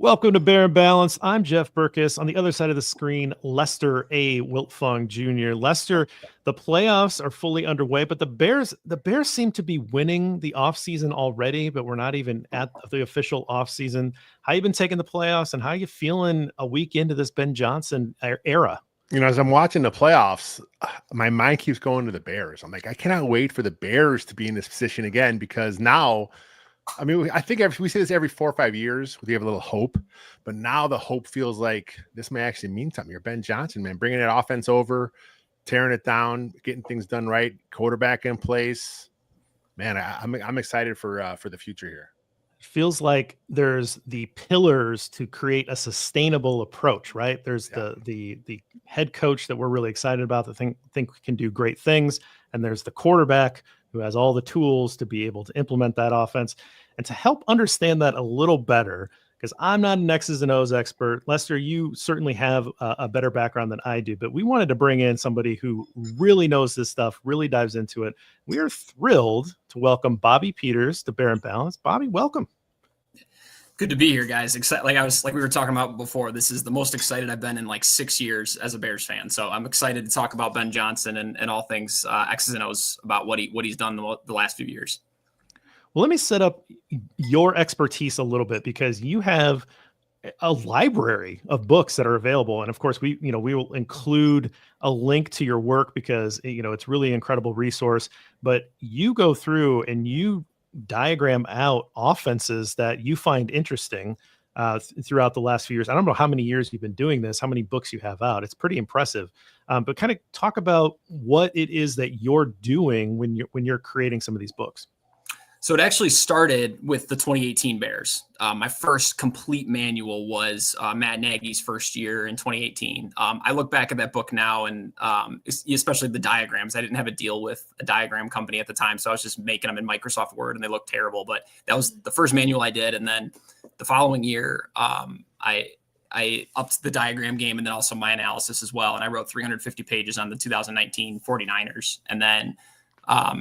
Welcome to Bear and Balance. I'm Jeff Burkus. On the other side of the screen, Lester A. Wiltfong Jr. Lester, the playoffs are fully underway, but the Bears seem to be winning the offseason already, but we're not even at the official offseason. How you been taking the playoffs, and how you feeling a week into this Ben Johnson era? You know, as I'm watching the playoffs, my mind keeps going to the Bears. I'm like, I cannot wait for the Bears to be in this position again, because now, I mean, I think we say this every 4 or 5 years. We have a little hope, but now the hope feels like this may actually mean something. You're Ben Johnson, man, bringing that offense over, tearing it down, getting things done right, quarterback in place. Man, I'm excited for the future here. Feels like there's the pillars to create a sustainable approach, right? There's the head coach that we're really excited about, that think can do great things, and there's the quarterback who has all the tools to be able to implement that offense. And to help understand that a little better, because I'm not an X's and O's expert, Lester, you certainly have a better background than I do, but we wanted to bring in somebody who really knows this stuff, really dives into it. We are thrilled to welcome Bobby Peters to Bear and Balance. Bobby, welcome. Good to be here, guys. Like we were talking about before, this is the most excited I've been in like 6 years as a Bears fan. So I'm excited to talk about Ben Johnson and all things X's and O's about what he's done the last few years. Well, let me set up your expertise a little bit, because you have a library of books that are available. And of course, we will include a link to your work, because, it's really an incredible resource. But you go through and you diagram out offenses that you find interesting throughout the last few years. I don't know how many years you've been doing this, how many books you have out. It's pretty impressive. But kind of talk about what it is that you're doing when you're creating some of these books. So it actually started with the 2018 Bears. My first complete manual was Matt Nagy's first year in 2018. I look back at that book now, and especially the diagrams. I didn't have a deal with a diagram company at the time, so I was just making them in Microsoft Word, and they looked terrible. But that was the first manual I did. And then the following year, I upped the diagram game and then also my analysis as well. And I wrote 350 pages on the 2019 49ers. And then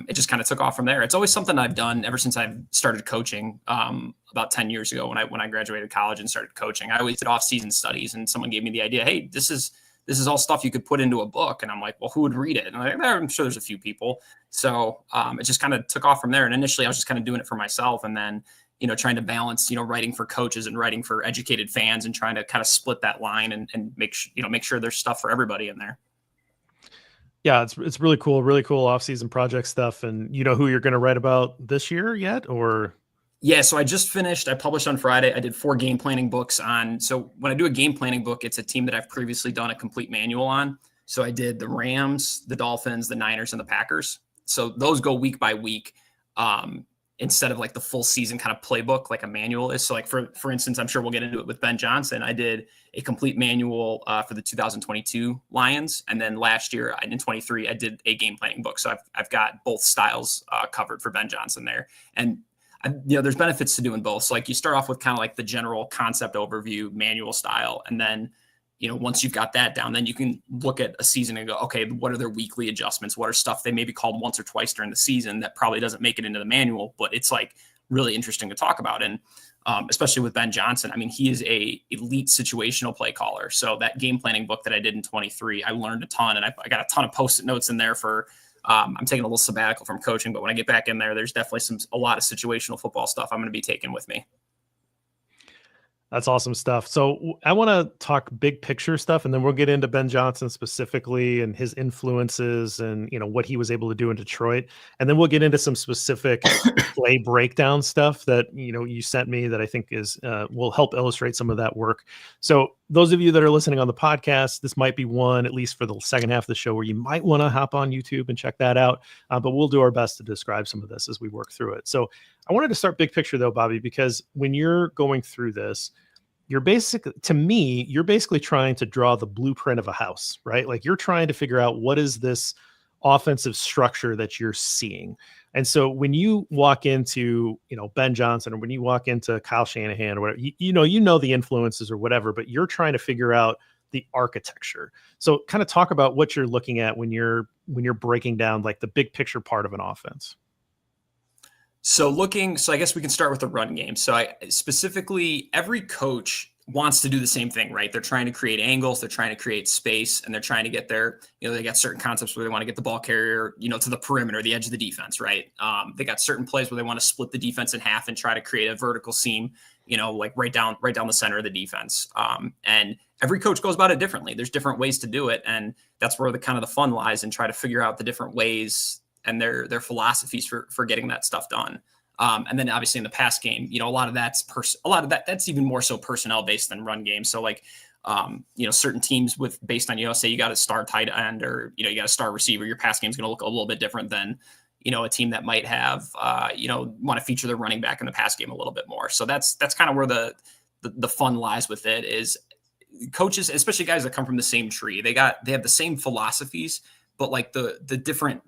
it just kind of took off from there. It's always something I've done ever since I've started coaching about 10 years ago when I graduated college and started coaching. I always did off-season studies, and someone gave me the idea, hey, this is all stuff you could put into a book. And I'm like, well, who would read it? And I'm sure there's a few people. So it just kind of took off from there. And initially I was just kind of doing it for myself, and then, trying to balance, writing for coaches and writing for educated fans, and trying to kind of split that line and make sure there's stuff for everybody in there. Yeah, it's really cool off-season project stuff. And you know who you're going to write about this year yet, or? Yeah, so I just finished. I published on Friday. I did 4 game planning books on. So when I do a game planning book, it's a team that I've previously done a complete manual on. So I did the Rams, the Dolphins, the Niners, and the Packers. So those go week by week, instead of like the full season kind of playbook like a manual is. So like for instance, I'm sure we'll get into it with Ben Johnson. I did a complete manual for the 2022 Lions. And then last year in 23, I did a game planning book. So I've got both styles covered for Ben Johnson there. And there's benefits to doing both. So like you start off with kind of like the general concept overview manual style. And then, once you've got that down, then you can look at a season and go, okay, what are their weekly adjustments? What are stuff they maybe called once or twice during the season that probably doesn't make it into the manual, but it's like really interesting to talk about. And especially with Ben Johnson, I mean, he is a elite situational play caller. So that game planning book that I did in 23, I learned a ton, and I got a ton of Post-it notes in there for, I'm taking a little sabbatical from coaching, but when I get back in there, there's definitely a lot of situational football stuff I'm going to be taking with me. That's awesome stuff. So I want to talk big picture stuff, and then we'll get into Ben Johnson specifically and his influences and, what he was able to do in Detroit. And then we'll get into some specific play breakdown stuff that, you sent me that I think will help illustrate some of that work. So those of you that are listening on the podcast, this might be one, at least for the second half of the show, where you might want to hop on YouTube and check that out. But we'll do our best to describe some of this as we work through it. So I wanted to start big picture though, Bobby, because when you're going through this, you're basically trying to draw the blueprint of a house, right? Like you're trying to figure out what is this offensive structure that you're seeing. And so when you walk into, Ben Johnson, or when you walk into Kyle Shanahan or whatever, you know the influences or whatever, but you're trying to figure out the architecture. So kind of talk about what you're looking at when you're breaking down like the big picture part of an offense. So I guess we can start with the run game. So specifically, every coach wants to do the same thing, right? They're trying to create angles, they're trying to create space, and they're trying to get they got certain concepts where they want to get the ball carrier, to the perimeter, the edge of the defense, right? They got certain plays where they want to split the defense in half and try to create a vertical seam, like right down the center of the defense. And every coach goes about it differently. There's different ways to do it. And that's where the kind of the fun lies, and try to figure out the different ways and their philosophies for getting that stuff done. And then obviously in the pass game, a lot of that's even more so personnel based than run game. So certain teams based on, say you got a star tight end or, you got a star receiver, your pass game is going to look a little bit different than, a team that might have, want to feature their running back in the pass game a little bit more. So that's kind of where the fun lies with it. Is coaches, especially guys that come from the same tree, they have the same philosophies, but like the different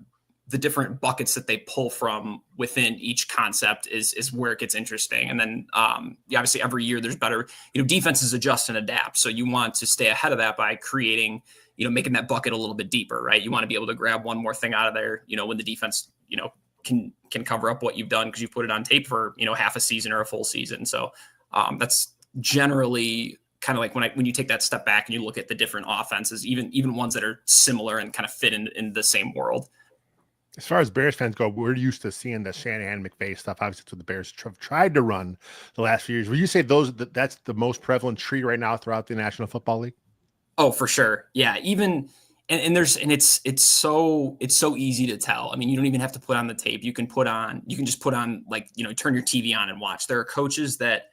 buckets that they pull from within each concept is where it gets interesting. And then obviously every year there's better, defenses adjust and adapt. So you want to stay ahead of that by creating, making that bucket a little bit deeper, right? You want to be able to grab one more thing out of there, when the defense, can cover up what you've done because you put it on tape for, half a season or a full season. So that's generally kind of like when you take that step back and you look at the different offenses, even ones that are similar and kind of fit in the same world. As far as Bears fans go, we're used to seeing the Shanahan McVay stuff. Obviously, that's what the Bears have tried to run the last few years. Would you say that's the most prevalent tree right now throughout the National Football League? Oh, for sure. Yeah. It's so easy to tell. I mean, you don't even have to put on the tape. You can just put on turn your TV on and watch. There are coaches that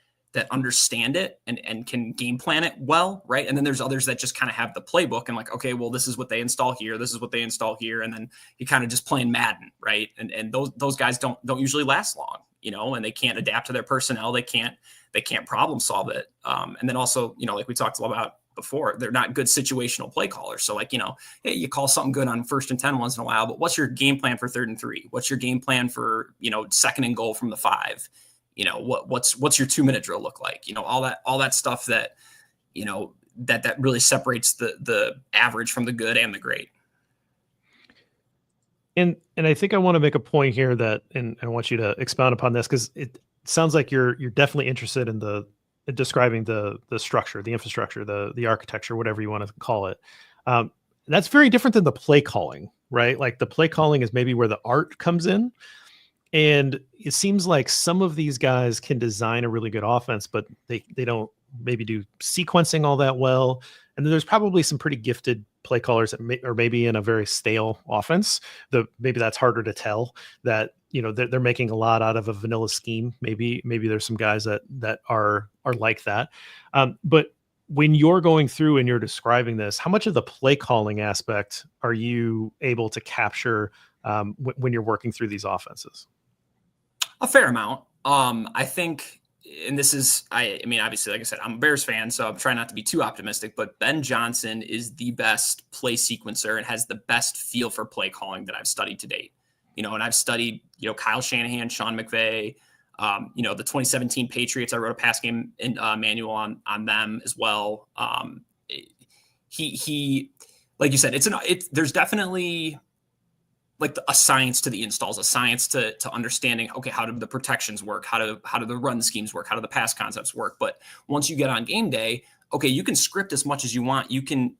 understand it and can game plan it well, right? And then there's others that just kind of have the playbook and like, okay, well, this is what they install here, this is what they install here, and then you kind of just playing Madden, right? And those guys don't usually last long, and they can't adapt to their personnel, they can't problem solve it. And then also, like we talked about before, they're not good situational play callers. So hey, you call something good on 1st and 10 once in a while, but what's your game plan for 3rd and 3? What's your game plan for 2nd and goal from the 5? What's your 2-minute drill look like? All that stuff that, that really separates the average from the good and the great. And I think I want to make a point here and I want you to expound upon this, because it sounds like you're definitely interested in describing the structure, the infrastructure, the architecture, whatever you want to call it. That's very different than the play calling, right? Like the play calling is maybe where the art comes in. And it seems like some of these guys can design a really good offense, but they don't maybe do sequencing all that well. And then there's probably some pretty gifted play callers that are maybe in a very stale offense. Maybe that's harder to tell that, they're making a lot out of a vanilla scheme. Maybe there's some guys that are like that. But when you're going through and you're describing this, how much of the play calling aspect are you able to capture when you're working through these offenses? A fair amount. I think, and this is, I mean, obviously, like I said, I'm a Bears fan, so I'm trying not to be too optimistic, but Ben Johnson is the best play sequencer and has the best feel for play calling that I've studied to date. And I've studied, Kyle Shanahan, Sean McVay, the 2017 Patriots. I wrote a pass game manual on them as well. He, like you said, there's definitely like a science to the installs, a science to understanding, okay, how do the protections work? How do the run schemes work? How do the pass concepts work? But once you get on game day, okay, you can script as much as you want. You can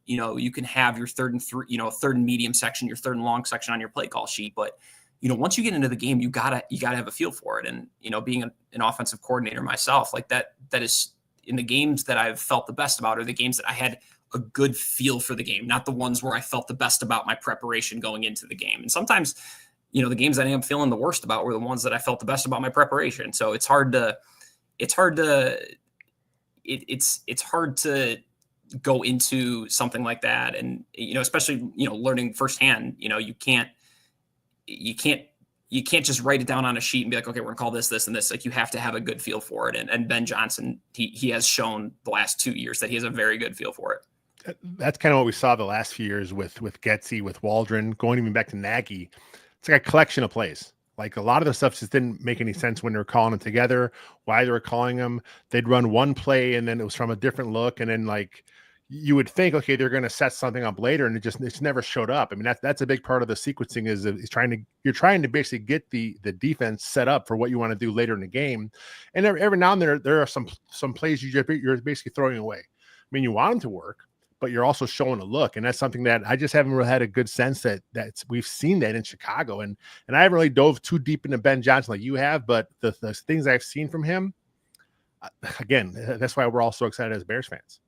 have your 3rd and 3, 3rd and medium section, your 3rd and long section on your play call sheet. But, once you get into the game, you gotta have a feel for it. And, being an offensive coordinator myself, like that is in the games that I've felt the best about, are the games that I had a good feel for the game, not the ones where I felt the best about my preparation going into the game. And sometimes, the games that I am feeling the worst about were the ones that I felt the best about my preparation. So it's hard to go into something like that. And, especially, learning firsthand, you can't just write it down on a sheet and be like, okay, we're gonna call this, this, and this. Like, you have to have a good feel for it. And Ben Johnson, he has shown the last 2 years that he has a very good feel for it. That's kind of what we saw the last few years with Getsy, with Waldron, going even back to Nagy. It's like a collection of plays. Like a lot of the stuff just didn't make any sense when they were calling them together, why they were calling them. They'd run one play and then it was from a different look. And then you would think, okay, they're going to set something up later, and it's never showed up. I mean, that's a big part of the sequencing is you're trying to basically get the defense set up for what you want to do later in the game. And every now and then there are some plays you're basically throwing away. I mean, you want them to work, but you're also showing a look, and that's something that I just haven't really had a good sense that we've seen that in Chicago. And I haven't really dove too deep into Ben Johnson like you have, but the things I've seen from him, again, that's why we're all so excited as Bears fans.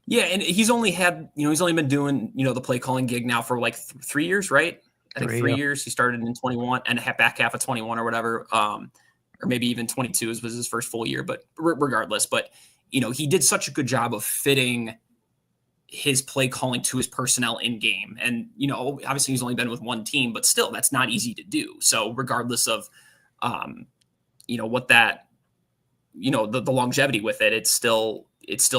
Yeah, and he's only been doing, the play calling gig now for like 3 years, right? I think 3 years. He started in 21 and back half of 21 or whatever, or maybe even 22 was his first full year. But regardless, he did such a good job of fitting his play calling to his personnel in game. And, obviously he's only been with one team, but still that's not easy to do. So regardless of, what that, the longevity with it, it still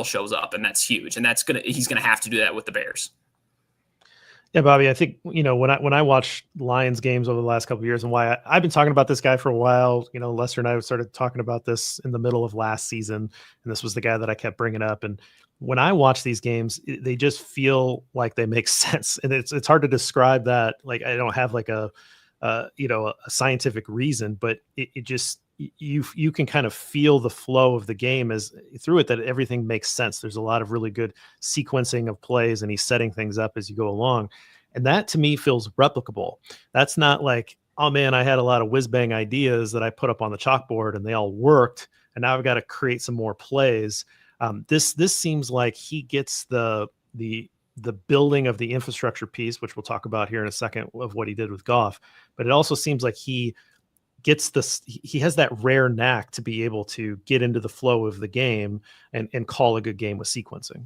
shows up, and that's huge. And he's going to have to do that with the Bears. Yeah, Bobby, I think, when I watch Lions games over the last couple of years, and why I've been talking about this guy for a while, Lester and I started talking about this in the middle of last season, and this was the guy that I kept bringing up. And when I watch these games, they just feel like they make sense. And it's hard to describe that. Like, I don't have like a scientific reason, but it just, you can kind of feel the flow of the game as through it, that everything makes sense. There's a lot of really good sequencing of plays, and he's setting things up as you go along. And that to me feels replicable. That's not like, oh man, I had a lot of whiz bang ideas that I put up on the chalkboard and they all worked, and now I've got to create some more plays. This seems like he gets the building of the infrastructure piece, which we'll talk about here in a second, of what he did with Goff. But it also seems like he has that rare knack to be able to get into the flow of the game and call a good game with sequencing.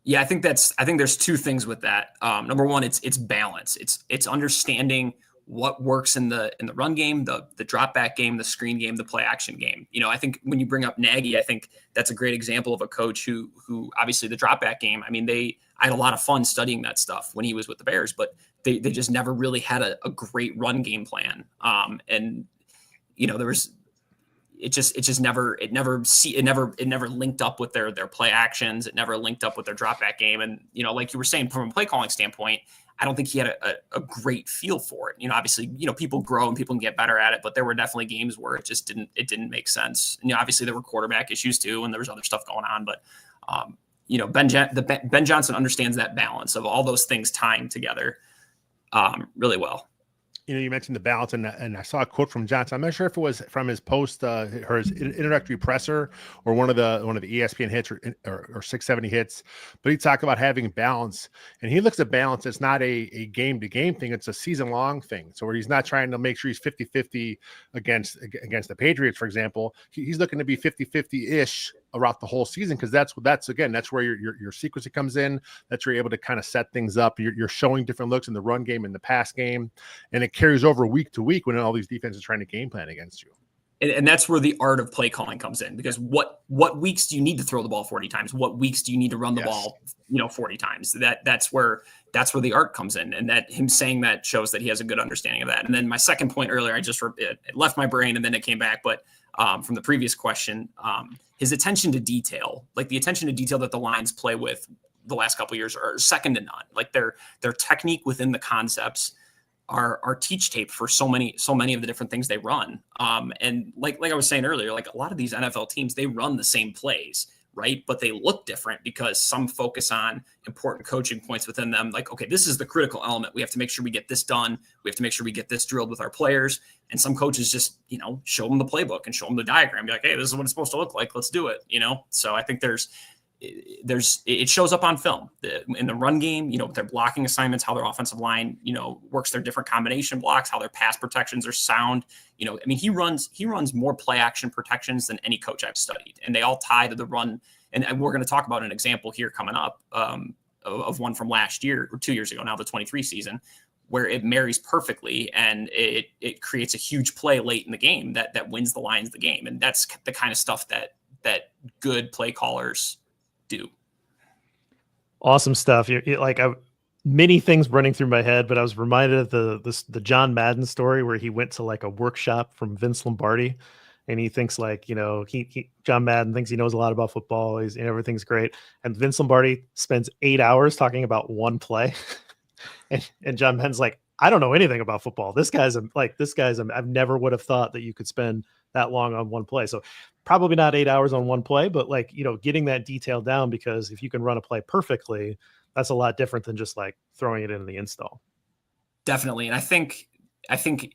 Yeah, I think there's two things with that. Number one, it's balance. It's understanding what works in the run game, the drop back game, the screen game, the play action game. I think when you bring up Nagy, I think that's a great example of a coach who obviously the drop back game. I mean, I had a lot of fun studying that stuff when he was with the Bears, but they just never really had a great run game plan. It never linked up with their play actions. It never linked up with their drop back game. And, like you were saying, from a play calling standpoint, I don't think he had a great feel for it. Obviously, people grow and people can get better at it, but there were definitely games where it didn't make sense. And, obviously there were quarterback issues too, and there was other stuff going on, but, Ben Johnson understands that balance of all those things tying together really well. You mentioned the balance, and I saw a quote from Johnson. I'm not sure if it was from his post or his introductory presser or one of the ESPN hits or 670 hits, but he talked about having balance, and he looks at balance as not a game to game thing. It's a season long thing. So where he's not trying to make sure he's 50-50 against the Patriots, for example, he's looking to be 50-50 ish throughout the whole season, because that's where your sequencing comes in. That's where you're able to kind of set things up. You're showing different looks in the run game and the pass game, and it carries over week to week when all these defenses are trying to game plan against you. And that's where the art of play calling comes in, because what weeks do you need to throw the ball 40 times? What weeks do you need to run the ball 40 times? That's where the art comes in, and that him saying that shows that he has a good understanding of that. And then my second point earlier, it left my brain and then it came back, but from the previous question, his attention to detail, like the attention to detail that the Lions play with the last couple of years, are second to none. Like their technique within the concepts are teach tape for so many of the different things they run. And like I was saying earlier, like a lot of these NFL teams, they run the same plays, right? But they look different because some focus on important coaching points within them. Like, okay, this is the critical element. We have to make sure we get this done. We have to make sure we get this drilled with our players. And some coaches just, show them the playbook and show them the diagram. Be like, hey, this is what it's supposed to look like. Let's do it. So I think it shows up on film in the run game, their blocking assignments, how their offensive line, works their different combination blocks, how their pass protections are sound. He runs more play action protections than any coach I've studied, and they all tie to the run. And we're going to talk about an example here coming up of one from last year or 2 years ago, now the 23 season, where it marries perfectly and it creates a huge play late in the game that wins the Lions the game. And that's the kind of stuff that good play callers do. Awesome stuff. Many things running through my head, but I was reminded of the John Madden story where he went to like a workshop from Vince Lombardi, and he thinks like, John Madden thinks he knows a lot about football. And everything's great. And Vince Lombardi spends 8 hours talking about one play. and John Madden's like, I don't know anything about football. I've never would have thought that you could spend that long on one play. So probably not 8 hours on one play, but getting that detail down, because if you can run a play perfectly, that's a lot different than just like throwing it in the install. Definitely. And I think,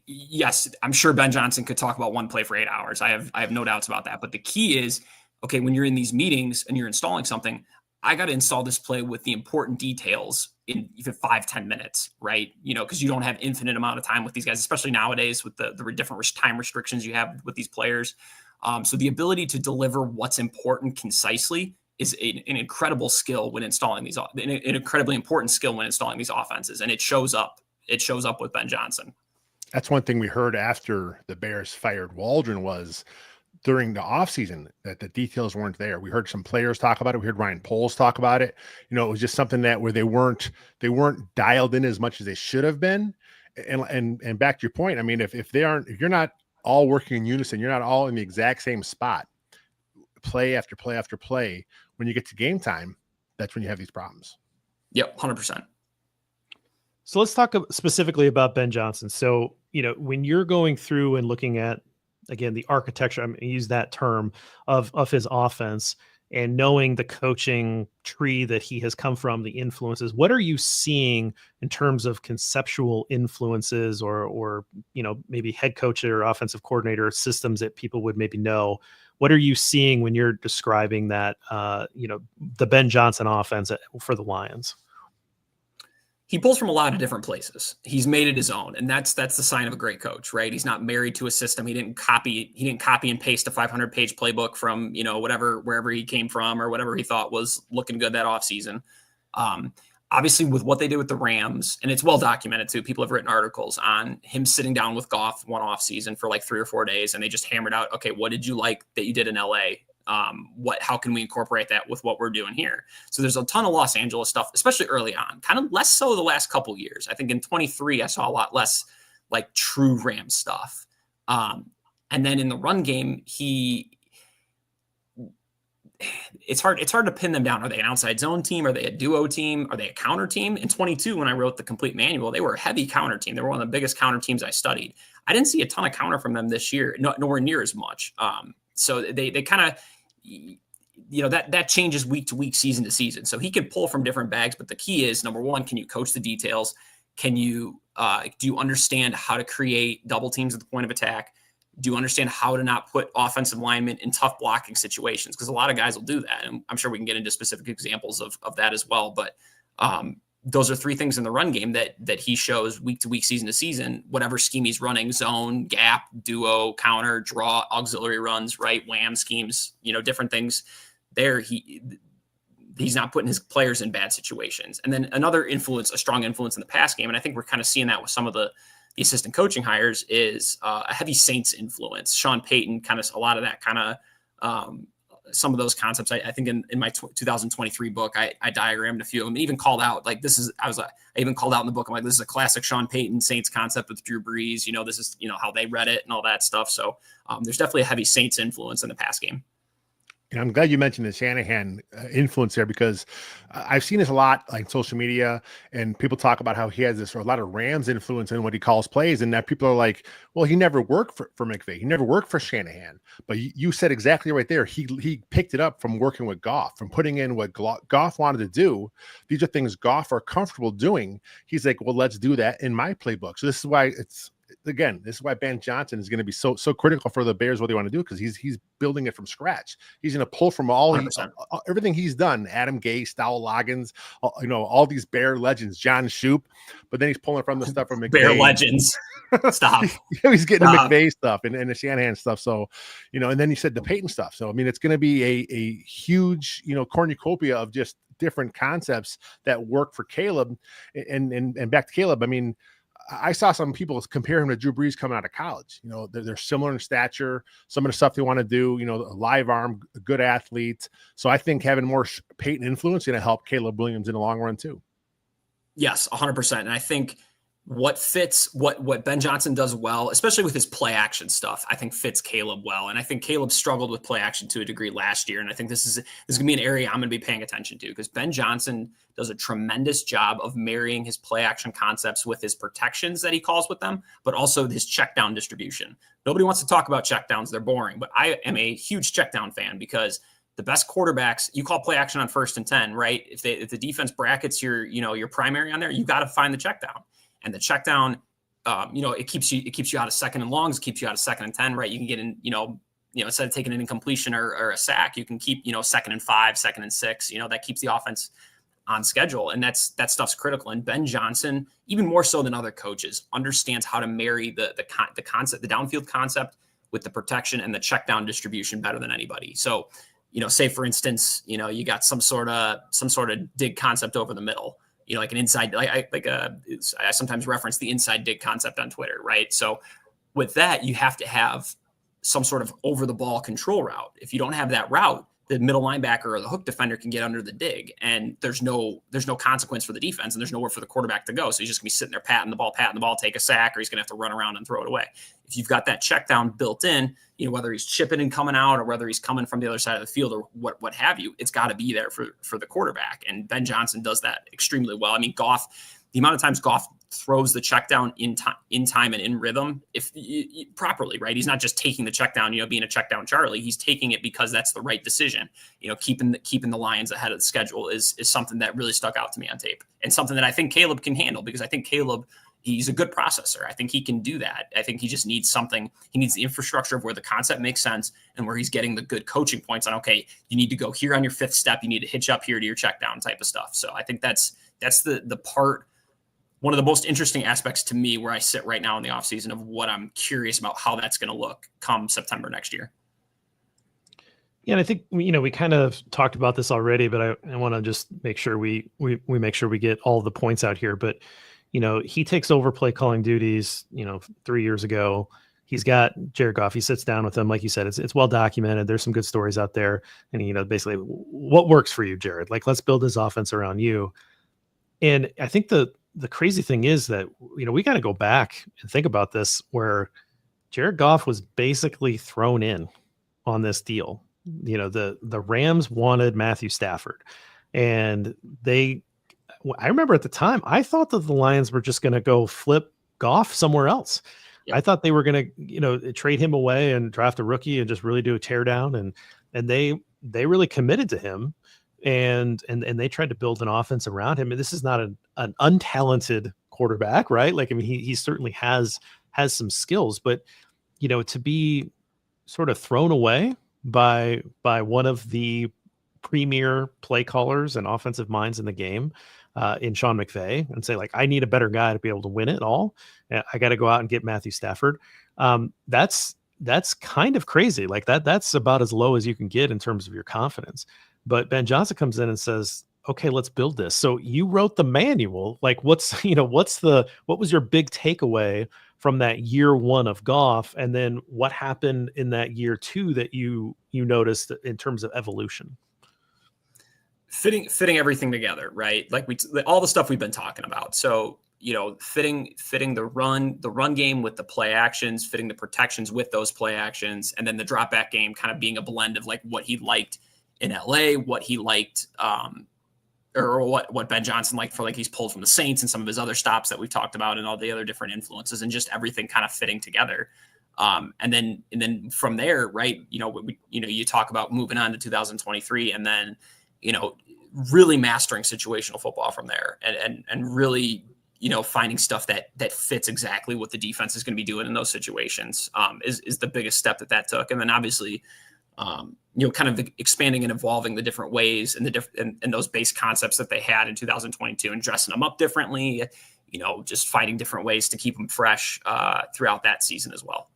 yes, I'm sure Ben Johnson could talk about one play for 8 hours. I have no doubts about that. But the key is, okay, when you're in these meetings and you're installing something, I got to install this play with the important details in even 5-10 minutes, right? Because you don't have infinite amount of time with these guys, especially nowadays with the different time restrictions you have with these players. So the ability to deliver what's important concisely is an incredible skill when installing these, an incredibly important skill when installing these offenses. And it shows up. It shows up with Ben Johnson. That's one thing we heard after the Bears fired Waldron was during the offseason that the details weren't there. We heard some players talk about it. We heard Ryan Poles talk about it. It was just something that where they weren't dialed in as much as they should have been. And back to your point, I mean, if you're not all working in unison, you're not all in the exact same spot, play after play after play, when you get to game time, that's when you have these problems. Yep, 100%. So let's talk specifically about Ben Johnson. So, when you're going through and looking at, again, the architecture, I'm going to use that term of his offense, and knowing the coaching tree that he has come from, the influences, what are you seeing in terms of conceptual influences or maybe head coach or offensive coordinator systems that people would maybe know? What are you seeing when you're describing that, the Ben Johnson offense for the Lions? He pulls from a lot of different places. He's made it his own, and that's the sign of a great coach, right? He's not married to a system. He didn't copy and paste a 500-page playbook from wherever he came from or whatever he thought was looking good that offseason. Obviously, with what they did with the Rams, and it's well documented too. People have written articles on him sitting down with Goff one offseason for like 3 or 4 days, and they just hammered out, okay, what did you like that you did in LA? How can we incorporate that with what we're doing here? So there's a ton of Los Angeles stuff, especially early on, kind of less so the last couple years. I think in 23, I saw a lot less like true Rams stuff. And then in the run game, it's hard to pin them down. Are they an outside zone team? Are they a duo team? Are they a counter team? In 22, when I wrote the complete manual, they were a heavy counter team. They were one of the biggest counter teams I studied. I didn't see a ton of counter from them this year, nowhere near as much. So they kind of, that changes week to week, season to season. So he can pull from different bags, but the key is, number one, can you coach the details? Do you understand how to create double teams at the point of attack? Do you understand how to not put offensive linemen in tough blocking situations? Because a lot of guys will do that. And I'm sure we can get into specific examples of that as well. But those are 3 things in the run game that he shows week to week, season to season, whatever scheme he's running: zone, gap, duo, counter, draw, auxiliary runs, right? Wham schemes, different things there. He's not putting his players in bad situations. And then another influence, a strong influence in the pass game, and I think we're kind of seeing that with some of the assistant coaching hires, is a heavy Saints influence. Sean Payton, kind of a lot of that kind of some of those concepts. I think in my 2023 book, I diagrammed a few of them, and even called out like I even called out in the book, I'm like, this is a classic Sean Payton Saints concept with Drew Brees. This is how they read it and all that stuff. So there's definitely a heavy Saints influence in the pass game. And I'm glad you mentioned the Shanahan influence there, because I've seen this a lot like social media, and people talk about how he has this, or a lot of Rams influence in what he calls plays. And that people are like, well, he never worked for McVay. He never worked for Shanahan. But you said exactly right there. He picked it up from working with Goff, from putting in what Goff wanted to do. These are things Goff are comfortable doing. He's like, well, let's do that in my playbook. So this is why this is why Ben Johnson is going to be so critical for the Bears, what they want to do, because he's building it from scratch. He's going to pull from everything he's done. Adam Gase, Dowell Loggins, all these Bear legends, John Shoop, but then he's pulling from the stuff from McVay. Bear legends. Stop. He's getting the McVay stuff and the Shanahan stuff. So, and then he said the Peyton stuff. So, I mean, it's going to be a huge, cornucopia of just different concepts that work for Caleb. And back to Caleb, I mean, I saw some people compare him to Drew Brees coming out of college. They're similar in stature, some of the stuff they want to do, a live arm, a good athlete. So I think having more Peyton influence is going to help Caleb Williams in the long run too. Yes, 100%. And I think what fits what Ben Johnson does well, especially with his play action stuff, I think fits Caleb well. And I think Caleb struggled with play action to a degree last year. And I think this is gonna be an area I'm gonna be paying attention to, because Ben Johnson does a tremendous job of marrying his play action concepts with his protections that he calls with them, but also his check down distribution. Nobody wants to talk about check downs, they're boring, but I am a huge check down fan, because the best quarterbacks, you call play action on 1st and 10, right? If the defense brackets your primary on there, you got to find the check down. And the check down, it keeps you out of 2nd and longs, it keeps you out of 2nd and 10, right? You can get in, instead of taking an incompletion or a sack, you can keep, 2nd and 5, 2nd and 6, that keeps the offense on schedule. And that stuff's critical. And Ben Johnson, even more so than other coaches, understands how to marry the concept, the downfield concept, with the protection and the check down distribution better than anybody. So, say for instance, you got some sort of dig concept over the middle, like an inside, I sometimes reference the inside dig concept on Twitter, right? So with that, you have to have some sort of over the ball control route. If you don't have that route, the middle linebacker or the hook defender can get under the dig, and there's no consequence for the defense, and there's nowhere for the quarterback to go. So he's just gonna be sitting there patting the ball, take a sack, or he's gonna have to run around and throw it away. If you've got that check down built in, whether he's chipping and coming out, or whether he's coming from the other side of the field, or what have you, it's got to be there for the quarterback. And Ben Johnson does that extremely well. I mean, the amount of times Goff throws the check down in time and in rhythm, if properly, right? He's not just taking the check down, being a check down Charlie. He's taking it because that's the right decision. Keeping the Lions ahead of the schedule is something that really stuck out to me on tape, and something that I think Caleb can handle, because I think Caleb, he's a good processor. I think he can do that. I think he just needs something. He needs the infrastructure of where the concept makes sense and where he's getting the good coaching points on, okay, you need to go here on your 5th step. You need to hitch up here to your check down type of stuff. So I think that's the part, one of the most interesting aspects to me, where I sit right now in the offseason, of what I'm curious about how that's going to look come September next year. Yeah, and I think we kind of talked about this already, but I want to just make sure we make sure we get all the points out here. But he takes over play calling duties, 3 years ago. He's got Jared Goff. He sits down with him, like you said. It's well documented. There's some good stories out there, and basically, what works for you, Jared? Like, let's build this offense around you. And I think the crazy thing is that we got to go back and think about this, where Jared Goff was basically thrown in on this deal. The Rams wanted Matthew Stafford, and I remember at the time, I thought that the Lions were just going to go flip Goff somewhere else. Yep. I thought they were going to, trade him away and draft a rookie and just really do a tear down. And they really committed to him, and they tried to build an offense around him. And this is not an untalented quarterback, right? Like, I mean, he certainly has some skills, but to be sort of thrown away by one of the premier play callers and offensive minds in the game, in Sean McVay, and say, like, I need a better guy to be able to win it all. I got to go out and get Matthew Stafford. That's kind of crazy. Like that's about as low as you can get in terms of your confidence. But Ben Johnson comes in and says, okay, let's build this. So you wrote the manual. Like, what was your big takeaway from that year one of Goff? And then what happened in that year two that you noticed in terms of evolution? Fitting everything together, right? Like all the stuff we've been talking about. So, fitting the run game with the play actions, fitting the protections with those play actions, and then the drop back game kind of being a blend of like what he liked in LA, what he liked, or what Ben Johnson liked for, like, he's pulled from the Saints and some of his other stops that we've talked about, and all the other different influences, and just everything kind of fitting together. And then from there, right, you talk about moving on to 2023, and then, really mastering situational football from there, and really, finding stuff that fits exactly what the defense is going to be doing in those situations, is the biggest step that took. And then obviously, kind of expanding and evolving the different ways and those base concepts that they had in 2022, and dressing them up differently, just finding different ways to keep them fresh throughout that season as well.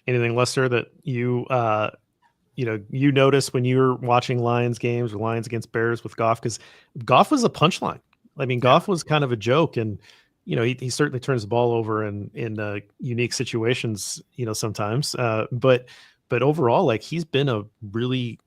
Anything, Lester, that you notice when you were watching Lions games or Lions against Bears with Goff? Because Goff was a punchline. I mean, Goff was kind of a joke, and he certainly turns the ball over in unique situations, sometimes. But overall, like, he's been a really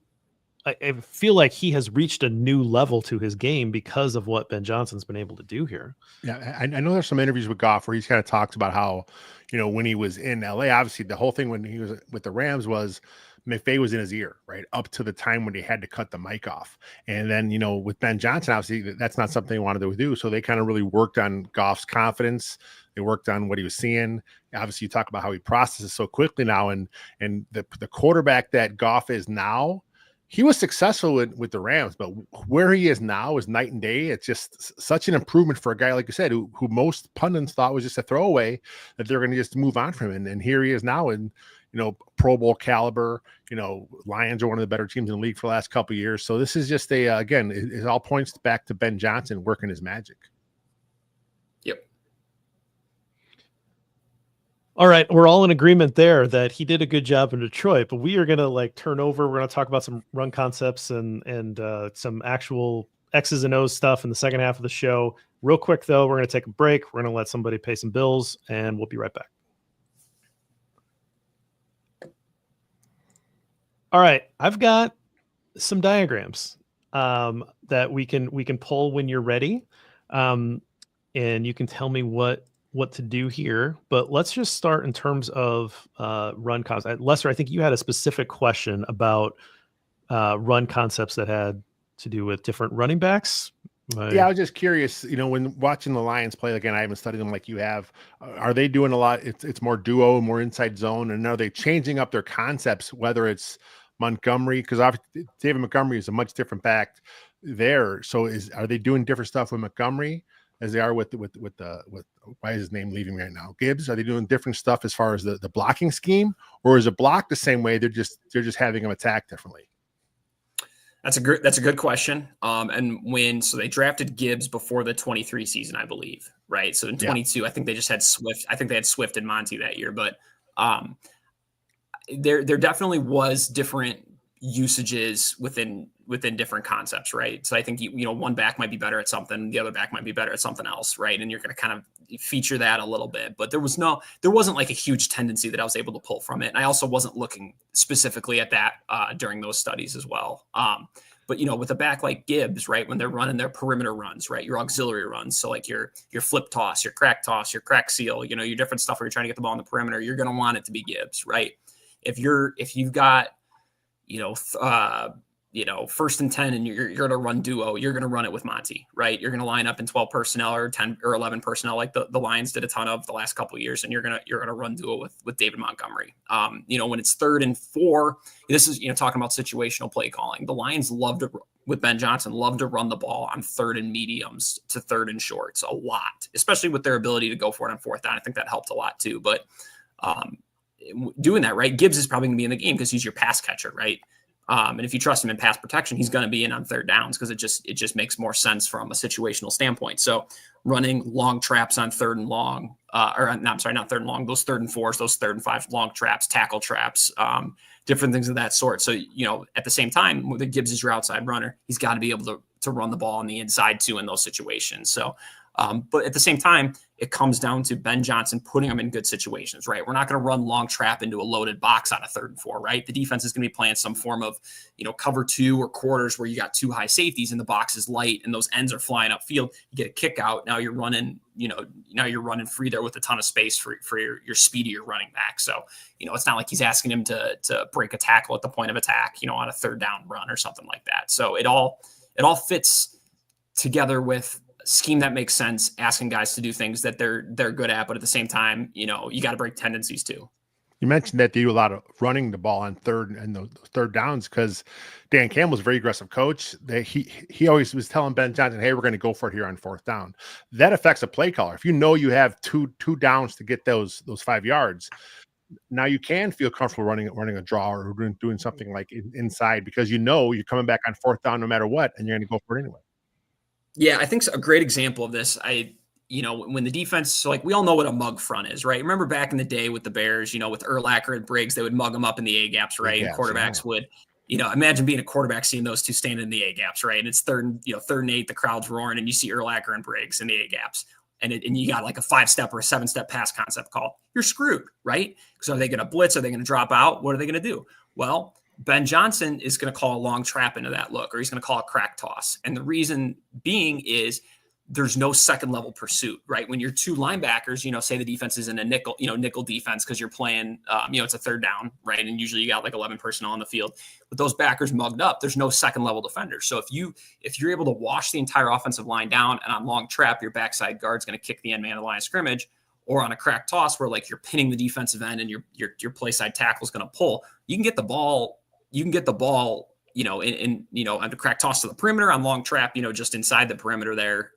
I feel like he has reached a new level to his game because of what Ben Johnson's been able to do here. Yeah, I know there's some interviews with Goff where he's kind of talks about how, when he was in LA, obviously the whole thing when he was with the Rams was McVay was in his ear, right? Up to the time when they had to cut the mic off. And then, with Ben Johnson, obviously that's not something he wanted to do. So they kind of really worked on Goff's confidence. They worked on what he was seeing. Obviously, you talk about how he processes so quickly now. And the quarterback that Goff is now, he was successful with the Rams, but where he is now is night and day. It's just such an improvement for a guy, like you said, who most pundits thought was just a throwaway, that they're going to just move on from him. And here he is now in, Pro Bowl caliber. Lions are one of the better teams in the league for the last couple of years. So this is just again, it all points back to Ben Johnson working his magic. Yep. All right, we're all in agreement there that he did a good job in Detroit, but we are going to turn over. We're going to talk about some run concepts and some actual X's and O's stuff in the second half of the show. Real quick, though, we're going to take a break. We're going to let somebody pay some bills, and we'll be right back. All right, I've got some diagrams that we can pull when you're ready, and you can tell me what to do here. But let's just start in terms of run concepts. Lester, I think you had a specific question about run concepts that had to do with different running backs. Yeah, I was just curious, when watching the Lions play, again, I haven't studied them like you have. Are they doing a lot? It's more duo, more inside zone. And are they changing up their concepts, whether it's Montgomery? Because obviously David Montgomery is a much different back there. So are they doing different stuff with Montgomery as they are with why is his name leaving me right now? Gibbs? Are they doing different stuff as far as the blocking scheme, or is it blocked the same way? They're just having them attack differently. That's a good question. So they drafted Gibbs before the 23 season, I believe, right? So in 22, I think they just had Swift. I think they had Swift and Monty that year, but there definitely was different usages within different concepts, right? So I think one back might be better at something, the other back mick be better at something else, right? And you're going to kind of feature that a little bit, but there wasn't like a huge tendency that I was able to pull from it. And I also wasn't looking specifically at that during those studies as well. But with a back like Gibbs, right, when they're running their perimeter runs, right, your auxiliary runs, so like your flip toss, your crack seal, your different stuff where you're trying to get the ball in the perimeter, you're going to want it to be Gibbs, right? If you've got first and 10 and you're going to run duo, you're going to run it with Monty, right? You're going to line up in 12 personnel or 10 or 11 personnel like the Lions did a ton of the last couple of years, and you're going to run duo with David Montgomery. When it's 3rd and 4, this is talking about situational play calling. The Lions with Ben Johnson love to run the ball on 3rd and mediums to 3rd and shorts a lot, especially with their ability to go for it on 4th down. I think that helped a lot too, but doing that, right? Gibbs is probably going to be in the game because he's your pass catcher, right? And if you trust him in pass protection, he's going to be in on 3rd downs because it just makes more sense from a situational standpoint. So running long traps on 3rd and long, not 3rd and long, those 3rd and 4s, those 3rd and 5 long traps, tackle traps, different things of that sort. So, at the same time, with Gibbs is your outside runner, he's got to be able to run the ball on the inside too in those situations. So, but at the same time, it comes down to Ben Johnson putting them in good situations, right? We're not going to run long trap into a loaded box on a 3rd and 4, right? The defense is going to be playing some form of, cover 2 or quarters where you got 2 high safeties and the box is light and those ends are flying upfield. You get a kick out. Now you're running, free there with a ton of space for your speedier running back. So, it's not like he's asking him to break a tackle at the point of attack, on a 3rd down run or something like that. So it all fits together with scheme that makes sense, asking guys to do things that they're good at, but at the same time, you got to break tendencies too. You mentioned that they do a lot of running the ball on 3rd and those 3rd downs because Dan Campbell's a very aggressive coach. He always was telling Ben Johnson, hey, we're going to go for it here on 4th down. That affects a play caller. If you have two downs to get those 5 yards, now you can feel comfortable running a draw or doing something like inside because you're coming back on 4th down no matter what, and you're going to go for it anyway. Yeah, I think a great example of this, when the defense, so like we all know what a mug front is, right? Remember back in the day with the Bears, with Urlacher and Briggs, they would mug them up in the A gaps, right? And quarterbacks would, imagine being a quarterback, seeing those two standing in the A gaps, right? And it's 3rd and 8, the crowd's roaring, and you see Urlacher and Briggs in the A gaps. And you got like a 5-step or a 7-step pass concept call. You're screwed, right? Because are they going to blitz? Are they going to drop out? What are they going to do? Well, Ben Johnson is going to call a long trap into that look, or he's going to call a crack toss. And the reason being is there's no second level pursuit, right? When you're two linebackers, say the defense is in a nickel defense because you're playing, it's a third down, right? And usually you got like 11 personnel on the field. With those backers mugged up, there's no second level defender. So if you're able to wash the entire offensive line down, and on long trap, your backside guard's going to kick the end man of the line of scrimmage, or on a crack toss where like you're pinning the defensive end and your play side tackle is going to pull, you can get the ball, on the crack toss to the perimeter, on long trap, just inside the perimeter there,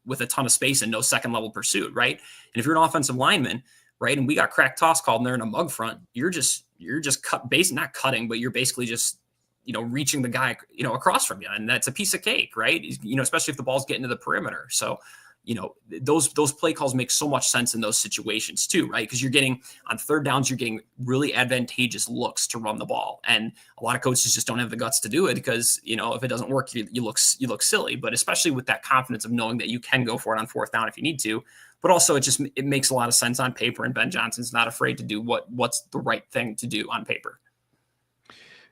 with a ton of space and no second level pursuit, right? And if you're an offensive lineman, right, and we got crack toss called and they're in a mug front, you're just not cutting, but you're basically just, reaching the guy, across from you. And that's a piece of cake, right? Especially if the ball's getting to the perimeter. So, those play calls make so much sense in those situations too, right? Because you're getting on third downs, you're getting really advantageous looks to run the ball. And a lot of coaches just don't have the guts to do it because, if it doesn't work, you look silly. But especially with that confidence of knowing that you can go for it on fourth down if you need to. But also it makes a lot of sense on paper. And Ben Johnson's not afraid to do what's the right thing to do on paper.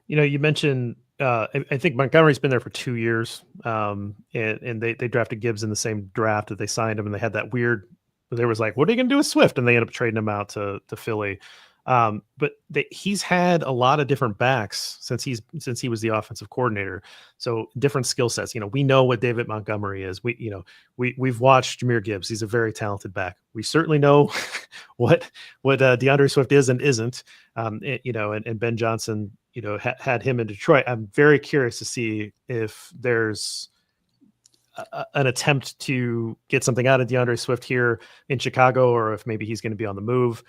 You mentioned, I think Montgomery's been there for 2 years, and they drafted Gibbs in the same draft that they signed him, and they had that weird. There was like, what are you going to do with Swift? And they ended up trading him out to Philly. But he's had a lot of different backs since he was the offensive coordinator. So different skill sets. We know what David Montgomery is. We've watched Jahmyr Gibbs. He's a very talented back. We certainly know what DeAndre Swift is and isn't. And Ben Johnson, had him in Detroit. I'm very curious to see if there's an attempt to get something out of DeAndre Swift here in Chicago, or if maybe he's going to be on the move.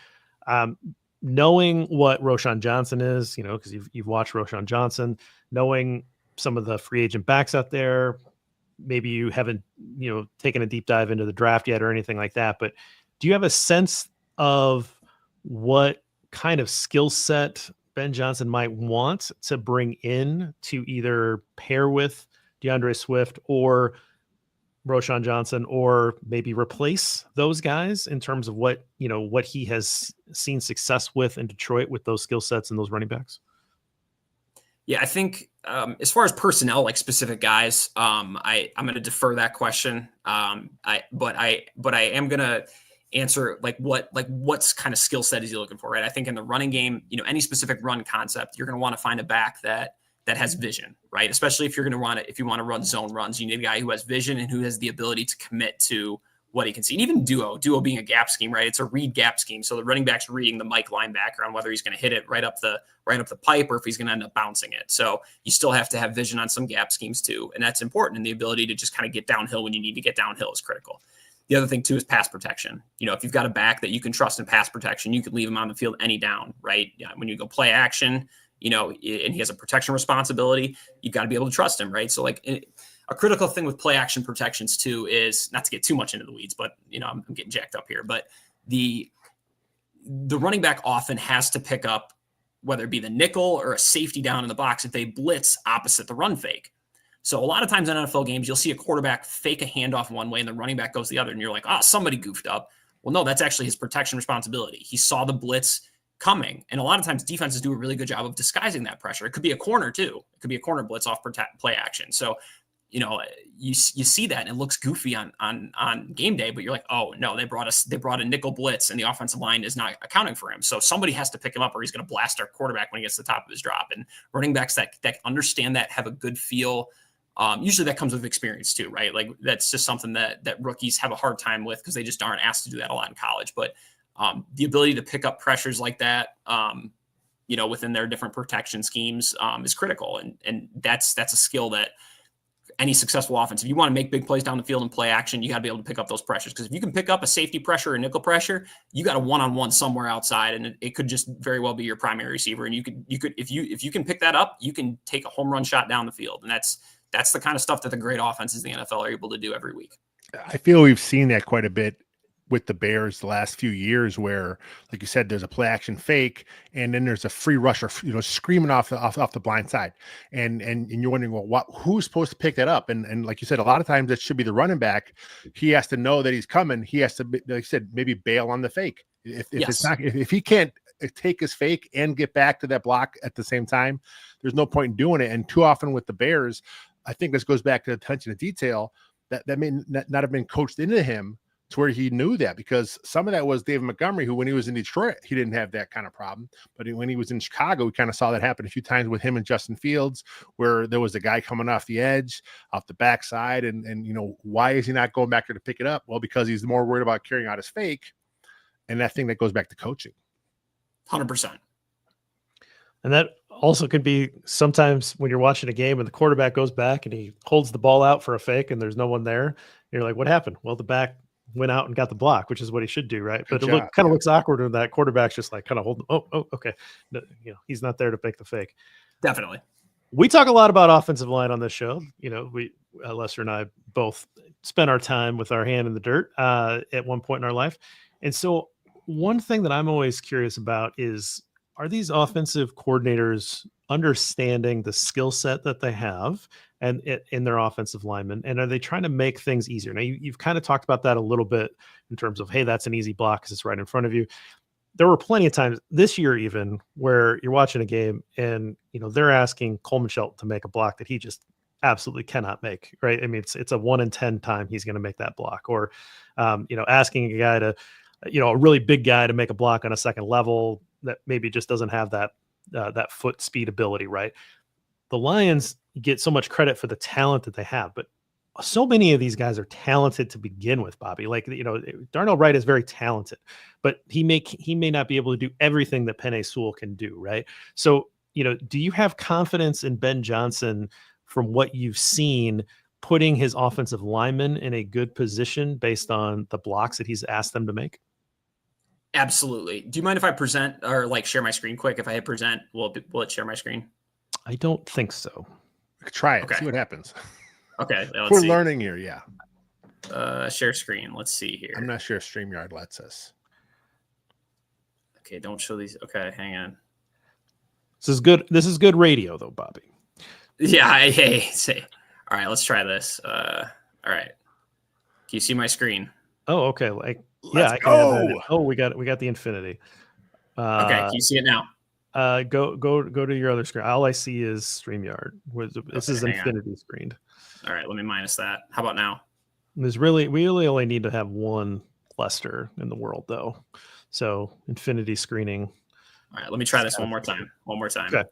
Knowing what Roschon Johnson is, because you've watched Roschon Johnson, knowing some of the free agent backs out there, maybe you haven't, taken a deep dive into the draft yet or anything like that, but do you have a sense of what kind of skill set Ben Johnson might want to bring in to either pair with DeAndre Swift or Roschon Johnson, or maybe replace those guys in terms of what he has seen success with in Detroit with those skill sets and those running backs? Yeah, I think as far as personnel, like specific guys, I'm going to defer that question. But I am going to answer what's kind of skill set is he looking for, right? I think in the running game, any specific run concept, you're going to want to find a back that has vision, right? Especially if you want to run zone runs, you need a guy who has vision and who has the ability to commit to what he can see. And even duo being a gap scheme, right? It's a read gap scheme. So the running back's reading the Mike linebacker on whether he's going to hit it right up the pipe or if he's going to end up bouncing it. So you still have to have vision on some gap schemes too. And that's important. And the ability to just kind of get downhill when you need to get downhill is critical. The other thing too is pass protection. If you've got a back that you can trust in pass protection, you can leave him on the field any down, right? When you go play action, and he has a protection responsibility, you've got to be able to trust him, right? So a critical thing with play action protections too is, not to get too much into the weeds, but I'm getting jacked up here, but the running back often has to pick up, whether it be the nickel or a safety down in the box, if they blitz opposite the run fake. So a lot of times in NFL games, you'll see a quarterback fake a handoff one way and the running back goes the other. And you're like, somebody goofed up. Well, no, that's actually his protection responsibility. He saw the blitz coming. And a lot of times defenses do a really good job of disguising that pressure. It could be a corner too. It could be a corner blitz off play action. So, you see that and it looks goofy on game day, but you're like, oh no, they brought a nickel blitz and the offensive line is not accounting for him. So somebody has to pick him up or he's going to blast our quarterback when he gets to the top of his drop. And running backs that understand that, have a good feel. Usually that comes with experience too, right? Like that's just something that rookies have a hard time with because they just aren't asked to do that a lot in college. But the ability to pick up pressures like that, within their different protection schemes is critical. And that's a skill that any successful offense, if you want to make big plays down the field and play action, you got to be able to pick up those pressures. Because if you can pick up a safety pressure or nickel pressure, you got a one-on-one somewhere outside, and it could just very well be your primary receiver. And you could if you can pick that up, you can take a home run shot down the field. And that's the kind of stuff that the great offenses in the NFL are able to do every week. I feel we've seen that quite a bit with the Bears the last few years where, like you said, there's a play action fake and then there's a free rusher, screaming off the blind side. And you're wondering, well, who's supposed to pick that up? And like you said, a lot of times it should be the running back. He has to know that he's coming. He has to, like you said, maybe bail on the fake. If it's not, if he can't take his fake and get back to that block at the same time, there's no point in doing it. And too often with the Bears, I think this goes back to attention to detail that may not have been coached into him to where he knew that, because some of that was David Montgomery, who when he was in Detroit, he didn't have that kind of problem. But when he was in Chicago, we kind of saw that happen a few times with him and Justin Fields, where there was a guy coming off the edge, off the backside. And why is he not going back there to pick it up? Well, because he's more worried about carrying out his fake. And that thing that goes back to coaching. 100%. And that also could be sometimes when you're watching a game and the quarterback goes back and he holds the ball out for a fake and there's no one there. You're like, what happened? Well, the back went out and got the block, which is what he should do, right? But it kind of looks awkward when that quarterback's just like kind of holding. Oh, okay. No, he's not there to make the fake. Definitely. We talk a lot about offensive line on this show. Lester and I both spent our time with our hand in the dirt at one point in our life. And so one thing that I'm always curious about is, are these offensive coordinators understanding the skill set that they have and in their offensive linemen? And are they trying to make things easier? Now, you've kind of talked about that a little bit in terms of, hey, that's an easy block because it's right in front of you. There were plenty of times this year even where you're watching a game and, they're asking Coleman Shelton to make a block that he just absolutely cannot make, right? I mean, it's a 1 in 10 time he's going to make that block, or, asking a guy to, a really big guy to make a block on a second level that maybe just doesn't have that foot speed ability, right? The Lions get so much credit for the talent that they have, but so many of these guys are talented to begin with, Bobby. Like, Darnell Wright is very talented, but he may not be able to do everything that Penei Sewell can do, right? So, do you have confidence in Ben Johnson from what you've seen, putting his offensive linemen in a good position based on the blocks that he's asked them to make? Absolutely. Do you mind if I present or share my screen quick? If I hit present, will it share my screen? I don't think so. Try it. Okay. See what happens. Okay. We're learning here. Yeah. Share screen. Let's see here. I'm not sure if StreamYard lets us. Okay. Don't show these. Okay. Hang on. This is good. This is good radio though, Bobby. Yeah. See. All right. Let's try this. All right. Can you see my screen? Oh, okay. Let's go. Oh, we got the infinity. Okay. Can you see it now? Go to your other screen. All I see is StreamYard. This is infinity screened. All right, let me minus that. How about now? We really only need to have one Lester in the world though. So infinity screening. All right, let me try this one more time. Okay.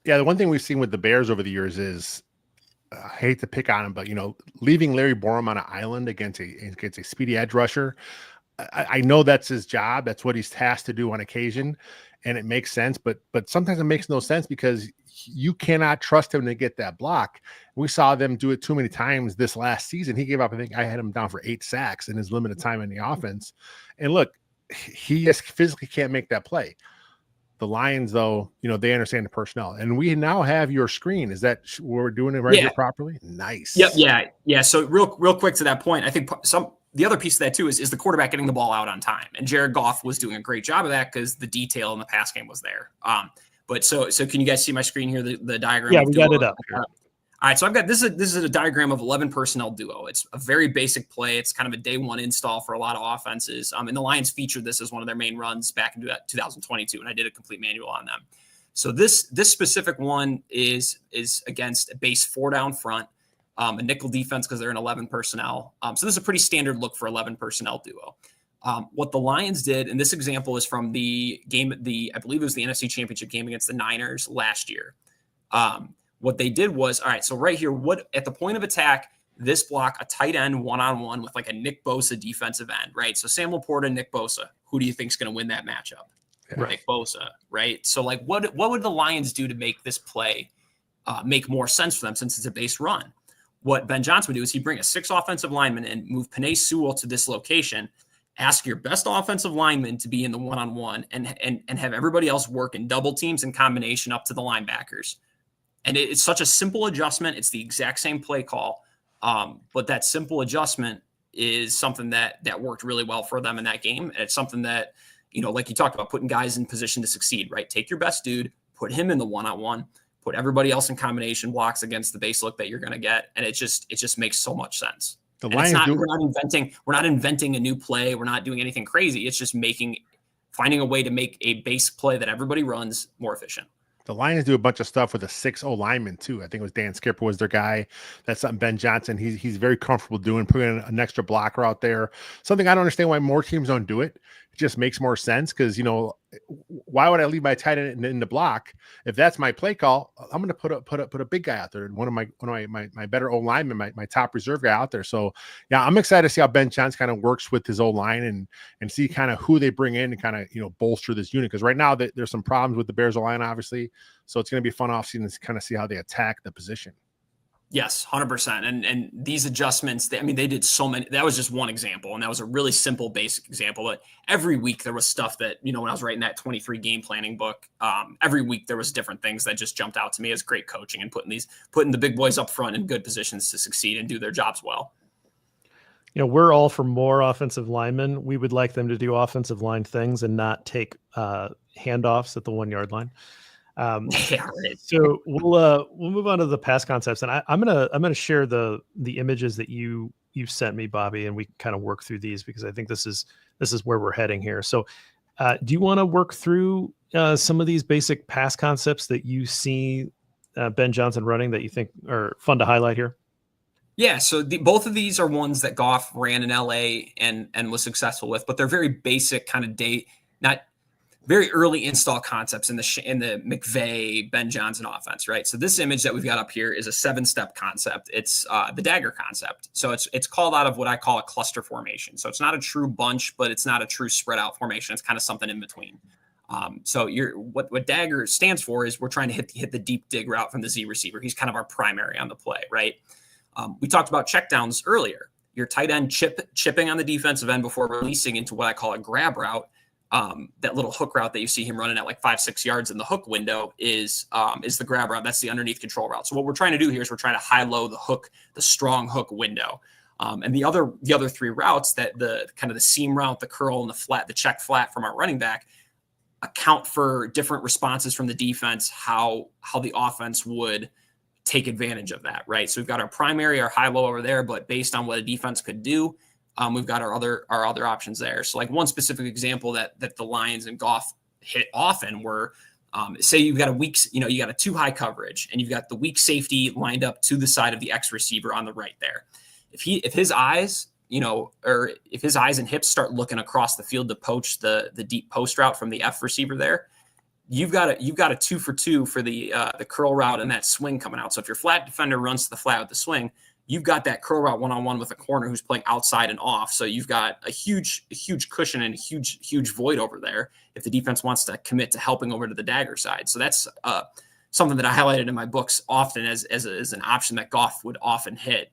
Yeah, the one thing we've seen with the Bears over the years is, I hate to pick on him, but leaving Larry Borum on an island against a speedy edge rusher. I know that's his job. That's what he's tasked to do on occasion, and it makes sense. But sometimes it makes no sense because you cannot trust him to get that block. We saw them do it too many times this last season. He gave up. I think I had him down for 8 sacks in his limited time in the offense. And look, he just physically can't make that play. The Lions, though, they understand the personnel, and we now have your screen. Is that we're doing it right here properly? Nice. Yep. Yeah. So real quick to that point, I think the other piece of that too is the quarterback getting the ball out on time, and Jared Goff was doing a great job of that because the detail in the pass game was there. But so can you guys see my screen here? The diagram. Yeah, we got it up here. All right, so I've got this is a diagram of 11 personnel duo. It's a very basic play. It's kind of a day one install for a lot of offenses. And the Lions featured this as one of their main runs back in 2022, and I did a complete manual on them. So this specific one is against a base 4 down front, a nickel defense because they're in 11 personnel. So this is a pretty standard look for 11 personnel duo. What the Lions did, and this example is from the game, I believe it was the NFC Championship game against the Niners last year. What they did was, all right, so right here, at the point of attack, this block, a tight end one-on-one with a Nick Bosa defensive end, right? So Sam Laporta, Nick Bosa, who do you think is going to win that matchup? Right. Nick Bosa, right? So what would the Lions do to make this play make more sense for them since it's a base run? What Ben Johnson would do is he'd bring a 6 offensive lineman and move Penei Sewell to this location, ask your best offensive lineman to be in the one-on-one and have everybody else work in double teams and combination up to the linebackers. And it's such a simple adjustment. It's the exact same play call. But that simple adjustment is something that worked really well for them in that game. And it's something that, like you talked about, putting guys in position to succeed, right? Take your best dude, put him in the one-on-one, put everybody else in combination blocks against the base look that you're going to get. And it just makes so much sense. We're not inventing a new play. We're not doing anything crazy. It's just making finding a way to make a base play that everybody runs more efficient. The Lions do a bunch of stuff with a 6-0 lineman too. I think it was Dan Skipper was their guy. That's something Ben Johnson, he's very comfortable doing, putting an extra blocker out there. Something I don't understand why more teams don't do it. It just makes more sense because, why would I leave my tight end in the block? If that's my play call, I'm going to put a big guy out there, and one of my better O linemen, my top reserve guy out there. So yeah, I'm excited to see how Ben Johnson kind of works with his O line and see kind of who they bring in and kind of bolster this unit, because right now there's some problems with the Bears O line, obviously. So it's going to be a fun offseason to kind of see how they attack the position. Yes, 100%. And these adjustments, they did so many. That was just one example, and that was a really simple, basic example. But every week there was stuff that, when I was writing that 23 game planning book, every week there was different things that just jumped out to me as great coaching and putting the big boys up front in good positions to succeed and do their jobs well. We're all for more offensive linemen. We would like them to do offensive line things and not take handoffs at the 1 yard line. Yeah, right. So we'll move on to the pass concepts, and I'm gonna share the images that you sent me, Bobby, and we kind of work through these because I think this is where we're heading here. So, do you want to work through some of these basic pass concepts that you see Ben Johnson running that you think are fun to highlight here? Yeah, so both of these are ones that Goff ran in LA and was successful with, but they're very basic kind of not very early install concepts in the McVay, Ben Johnson offense, right? So this image that we've got up here is a 7-step concept. It's the dagger concept. So it's called out of what I call a cluster formation. So it's not a true bunch, but it's not a true spread out formation. It's kind of something in between. So what dagger stands for is we're trying to hit the deep dig route from the Z receiver. He's kind of our primary on the play, right? We talked about checkdowns earlier. Your tight end chipping on the defensive end before releasing into what I call a grab route. That little hook route that you see him running at like 5-6 yards in the hook window is the grab route. That's the underneath control route. So what we're trying to do here is we're trying to high-low the hook, the strong hook window. And the other 3 routes, that the kind of the seam route, the curl, and the check flat from our running back, account for different responses from the defense, how the offense would take advantage of that, right? So we've got our primary, our high-low over there, but based on what a defense could do, we've got our other options there. So like one specific example that the Lions and Goff hit often were, say you've got you got a 2 high coverage and you've got the weak safety lined up to the side of the X receiver on the right there. If his eyes, or if his eyes and hips start looking across the field to poach the deep post route from the F receiver there, you've got a 2-for-2 for the curl route and that swing coming out. So if your flat defender runs to the flat with the swing, you've got that curl route one-on-one with a corner who's playing outside and off. So you've got a huge cushion and a huge void over there if the defense wants to commit to helping over to the dagger side. So that's something that I highlighted in my books often as an option that Goff would often hit,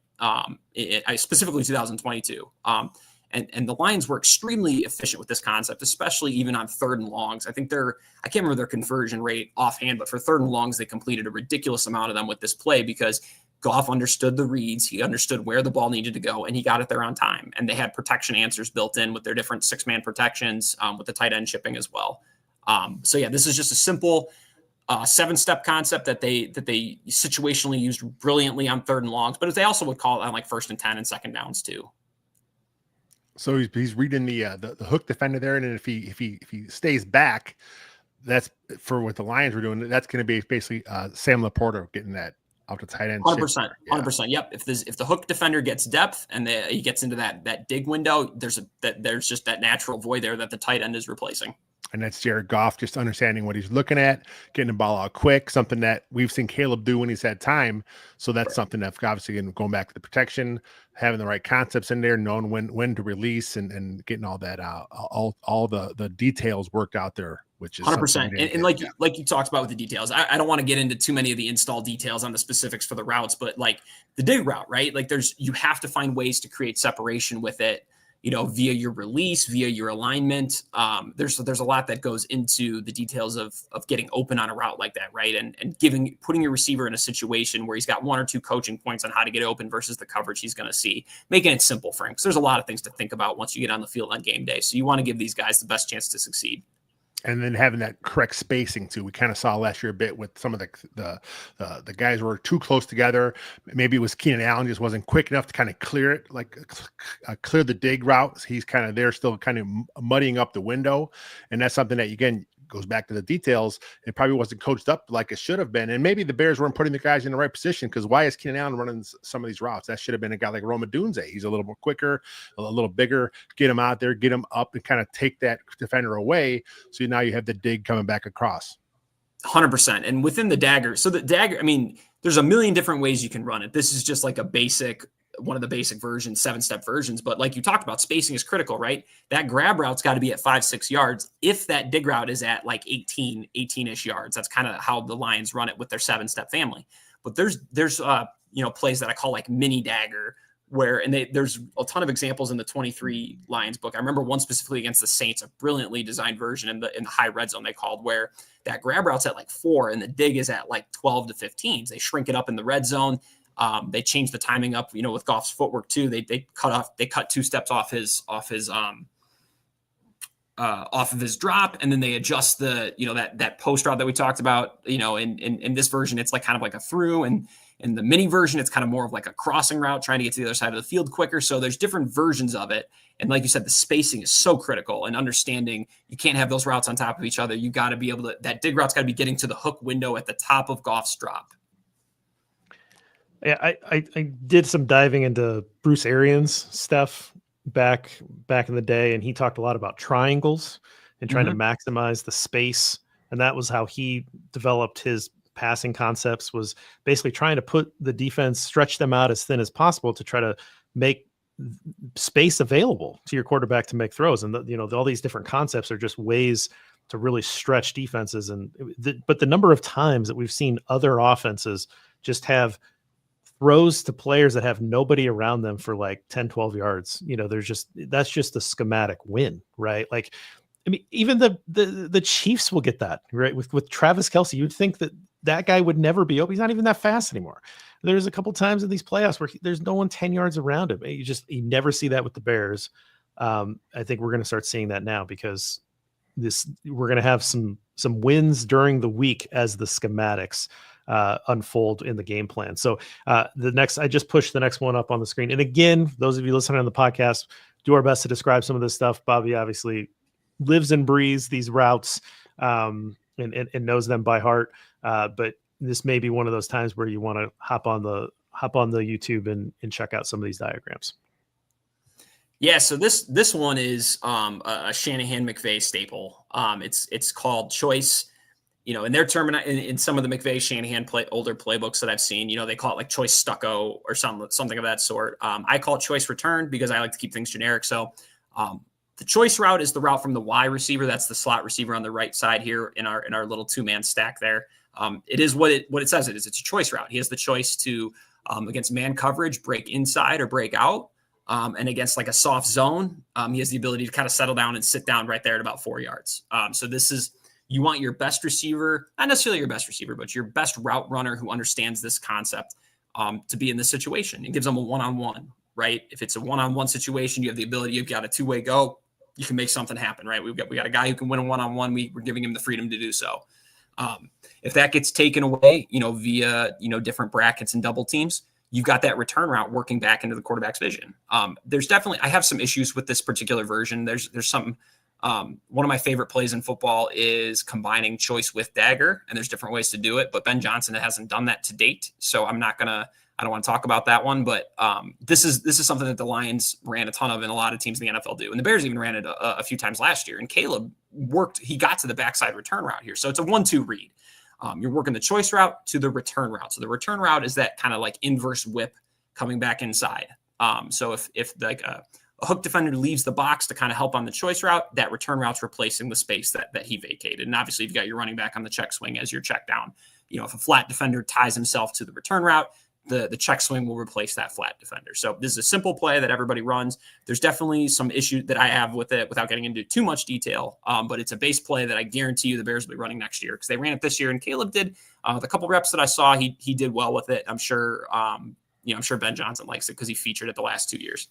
specifically 2022. And the Lions were extremely efficient with this concept, especially even on 3rd and longs. I think I can't remember their conversion rate offhand, but for 3rd and longs, they completed a ridiculous amount of them with this play because Goff understood the reads. He understood where the ball needed to go, and he got it there on time. And they had protection answers built in with their different 6-man protections, with the tight end shipping as well. So yeah, this is just a simple 7-step concept that they situationally used brilliantly on 3rd and longs, but they also would call it on like 1st and 10 and 2nd downs too. So he's reading the hook defender there, and then if he stays back, that's for what the Lions were doing. That's going to be basically Sam Laporta getting that out to tight end. 100%. 100%. Yep. If the hook defender gets depth and he gets into that dig window, there's just that natural void there that the tight end is replacing. And that's Jared Goff just understanding what he's looking at, getting the ball out quick, something that we've seen Caleb do when he's had time. So that's something that obviously going back to the protection, having the right concepts in there, knowing when to release and getting all that out, all the details worked out there, which is 100%. And like you talked about with the details, I don't want to get into too many of the install details on the specifics for the routes, but like the dig route, right? Like you have to find ways to create separation with it, via your release, via your alignment. There's a lot that goes into the details of getting open on a route like that, right? And putting your receiver in a situation where he's got 1 or 2 coaching points on how to get open versus the coverage he's going to see, making it simple for him. Because there's a lot of things to think about once you get on the field on game day. So you want to give these guys the best chance to succeed. And then having that correct spacing too. We kind of saw last year a bit with some of the guys were too close together. Maybe it was Keenan Allen just wasn't quick enough to kind of clear it, clear the dig route. He's kind of there, still kind of muddying up the window, and that's something that again goes back to the details. It probably wasn't coached up like it should have been, and maybe the Bears weren't putting the guys in the right position. Because why is Keenan Allen running some of these routes? That should have been a guy like Roma Dunze. He's a little more quicker, a little bigger. Get him out there, get him up, and kind of take that defender away. So now you have the dig coming back across. 100%. And within the dagger, so the dagger, I mean, there's a million different ways you can run it. This is just like one of the basic versions, 7-step versions. But like you talked about, spacing is critical, right? That grab route's got to be at 5-6 yards. If that dig route is at like 18-ish yards, that's kind of how the Lions run it with their 7-step family. But there's plays that I call like mini dagger, where, and there's a ton of examples in the 23 Lions book. I remember one specifically against the Saints, a brilliantly designed version in the high red zone they called, where that grab route's at like 4 and the dig is at like 12 to 15. They shrink it up in the red zone. They changed the timing up, with Goff's footwork too. They cut 2 steps off of his drop, and then they adjust that post route that we talked about. In this version, it's like kind of like a through, and in the mini version, it's kind of more of like a crossing route, trying to get to the other side of the field quicker. So there's different versions of it. And like you said, the spacing is so critical, and understanding you can't have those routes on top of each other. You got to be able to, that dig route's got to be getting to the hook window at the top of Goff's drop. Yeah, I did some diving into Bruce Arians' stuff back in the day, and he talked a lot about triangles and trying to maximize the space. And that was how he developed his passing concepts, was basically trying to put the defense, stretch them out as thin as possible to try to make space available to your quarterback to make throws. And all these different concepts are just ways to really stretch defenses. But the number of times that we've seen other offenses just have throws to players that have nobody around them for like 10, 12 yards, that's just a schematic win, right? Like, I mean, even the Chiefs will get that, right? With Travis Kelce, you'd think that guy would never be open. He's not even that fast anymore. There's a couple times in these playoffs where there's no one 10 yards around him. You never see that with the Bears. I think we're going to start seeing that now, because we're going to have some wins during the week as the schematics unfold in the game plan. So I just pushed the next one up on the screen. And again, those of you listening on the podcast, do our best to describe some of this stuff. Bobby obviously lives and breathes these routes and knows them by heart. But this may be one of those times where you want to hop on the YouTube and check out some of these diagrams. Yeah, so this one is a Shanahan McVay staple. It's called choice. In their term, in some of the McVay Shanahan older playbooks that I've seen, they call it like choice stucco or something of that sort. I call it choice return because I like to keep things generic. So the choice route is the route from the Y receiver. That's the slot receiver on the right side here in our little 2-man stack there. It is what it says it is. It's a choice route. He has the choice to, against man coverage, break inside or break out. And against like a soft zone, he has the ability to kind of settle down and sit down right there at about 4 yards. So this is, you want your best receiver, not necessarily your best receiver, but your best route runner who understands this concept to be in this situation. It gives them a one-on-one, right? If it's a one-on-one situation, you have the ability, you've got a 2-way go, you can make something happen, right? We got a guy who can win a one-on-one. We're giving him the freedom to do so. If that gets taken away, via, different brackets and double teams, you've got that return route working back into the quarterback's vision. There's definitely, I have some issues with this particular version. There's some, one of my favorite plays in football is combining choice with dagger, and there's different ways to do it, but Ben Johnson hasn't done that to date. So I don't want to talk about that one, but this is something that the Lions ran a ton of, and a lot of teams in the NFL do. And the Bears even ran it a few times last year, and Caleb he got to the backside return route here. So it's a 1-2 read. You're working the choice route to the return route. So the return route is that kind of like inverse whip coming back inside. So if like a hook defender leaves the box to kind of help on the choice route, that return route's replacing the space that he vacated. And obviously you've got your running back on the check swing as your check down. If a flat defender ties himself to the return route, the check swing will replace that flat defender. So this is a simple play that everybody runs. There's definitely some issue that I have with it without getting into too much detail, but it's a base play that I guarantee you the Bears will be running next year, because they ran it this year, and Caleb did. The couple reps that I saw, he did well with it. I'm sure Ben Johnson likes it because he featured it the last 2 years.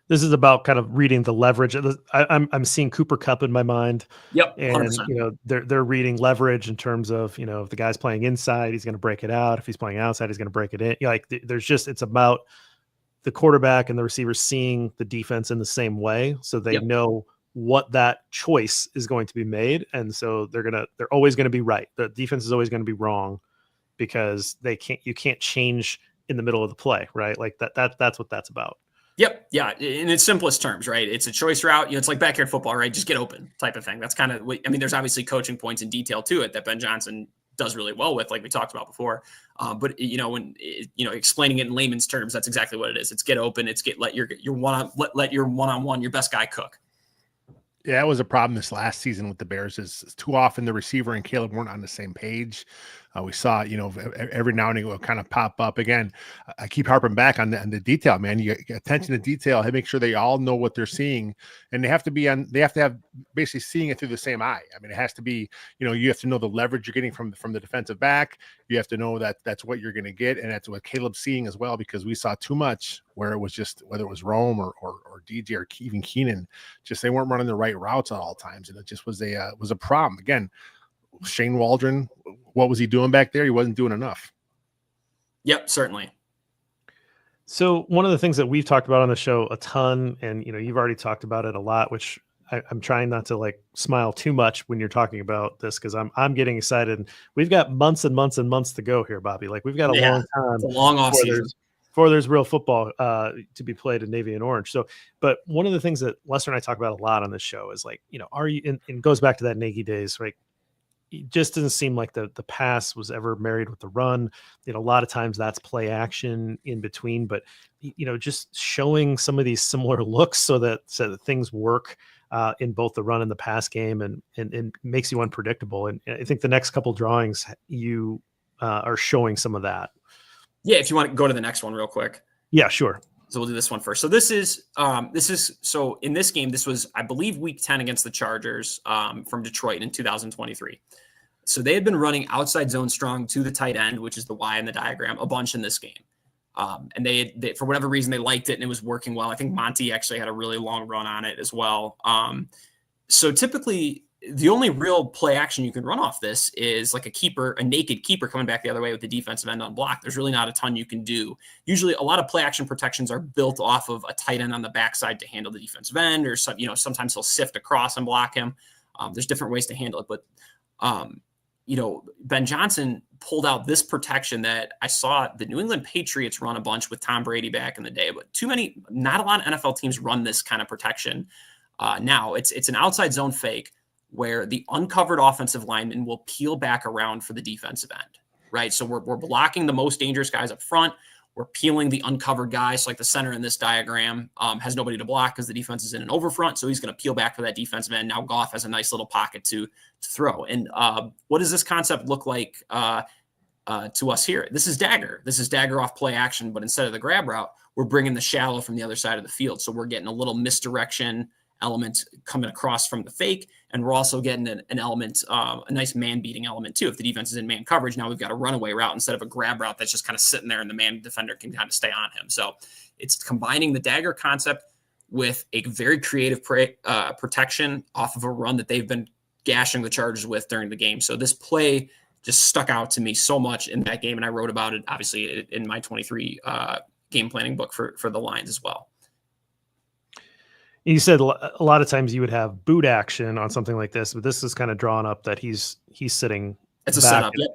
This is about kind of reading the leverage. I'm seeing Cooper Kupp in my mind. Yep, And 100%. they're reading leverage in terms of, if the guy's playing inside, he's going to break it out. If he's playing outside, he's going to break it in. It's about the quarterback and the receiver seeing the defense in the same way, so they know what that choice is going to be made, and so they're always going to be right. The defense is always going to be wrong because you can't change in the middle of the play, right? Like that's what that's about. Yep. Yeah. In its simplest terms, right? It's a choice route. It's like backyard football, right? Just get open type of thing. That's kind of, there's obviously coaching points in detail to it that Ben Johnson does really well with, like we talked about before. But when explaining it in layman's terms, that's exactly what it is. It's get open. It's let your one-on-one, your best guy cook. Yeah, it was a problem this last season with the Bears. Is too often the receiver and Caleb weren't on the same page. We saw, every now and then it will kind of pop up. Again, I keep harping back on the detail, man. You get attention to detail. Make sure they all know what they're seeing, and they have to have basically seeing it through the same eye. I mean, it has to be, you have to know the leverage you're getting from the defensive back. You have to know that that's what you're going to get, and that's what Caleb's seeing as well, because we saw too much where it was just, whether it was Rome or DJ or even Keenan, just they weren't running the right routes at all times, and it just was a problem. Again, Shane Waldron, what was he doing back there? He wasn't doing enough. Yep, certainly. So one of the things that we've talked about on the show a ton, and you've already talked about it a lot, which I'm trying not to like smile too much when you're talking about this, because I'm getting excited. We've got months and months and months to go here, Bobby. Like we've got a long time. It's a long off season before there's real football to be played in Navy and Orange. So, but one of the things that Lester and I talk about a lot on this show is like, are you, and goes back to that Nagy days, right? It just doesn't seem like the pass was ever married with the run. A lot of times that's play action in between, but just showing some of these similar looks so that things work in both the run and the pass game, and makes you unpredictable. And I think the next couple drawings you are showing some of that. Yeah, if you want to go to the next one real quick. Yeah, sure. So we'll do this one first. So this is so in this game, this was, I believe, week 10 against the Chargers from Detroit in 2023. So they had been running outside zone strong to the tight end, which is the Y in the diagram, a bunch in this game. And they for whatever reason, they liked it and it was working well. I think Monty actually had a really long run on it as well. So typically the only real play action you can run off this is like a naked keeper coming back the other way with the defensive end unblocked. There's really not a ton you can do. Usually a lot of play action protections are built off of a tight end on the backside to handle the defensive end, or sometimes he'll sift across and block him. There's different ways to handle it, but Ben Johnson pulled out this protection that I saw the New England Patriots run a bunch with Tom Brady back in the day, but not a lot of NFL teams run this kind of protection. Now it's an outside zone fake where the uncovered offensive lineman will peel back around for the defensive end, right? So we're blocking the most dangerous guys up front. We're peeling the uncovered guys, like the center in this diagram has nobody to block because the defense is in an overfront. So he's going to peel back for that defensive end. Now Goff has a nice little pocket to throw. And what does this concept look like to us here? This is dagger. This is dagger off play action, but instead of the grab route, we're bringing the shallow from the other side of the field. So we're getting a little misdirection element coming across from the fake, and we're also getting an element, a nice man beating element too. If the defense is in man coverage, now we've got a runaway route instead of a grab route that's just kind of sitting there and the man defender can kind of stay on him. So it's combining the dagger concept with a very creative protection off of a run that they've been gashing the Chargers with during the game. So this play just stuck out to me so much in that game, and I wrote about it obviously in my 23 game planning book for the Lions as well. You said a lot of times you would have boot action on something like this, but this is kind of drawn up that he's sitting. It's a setup. Yep.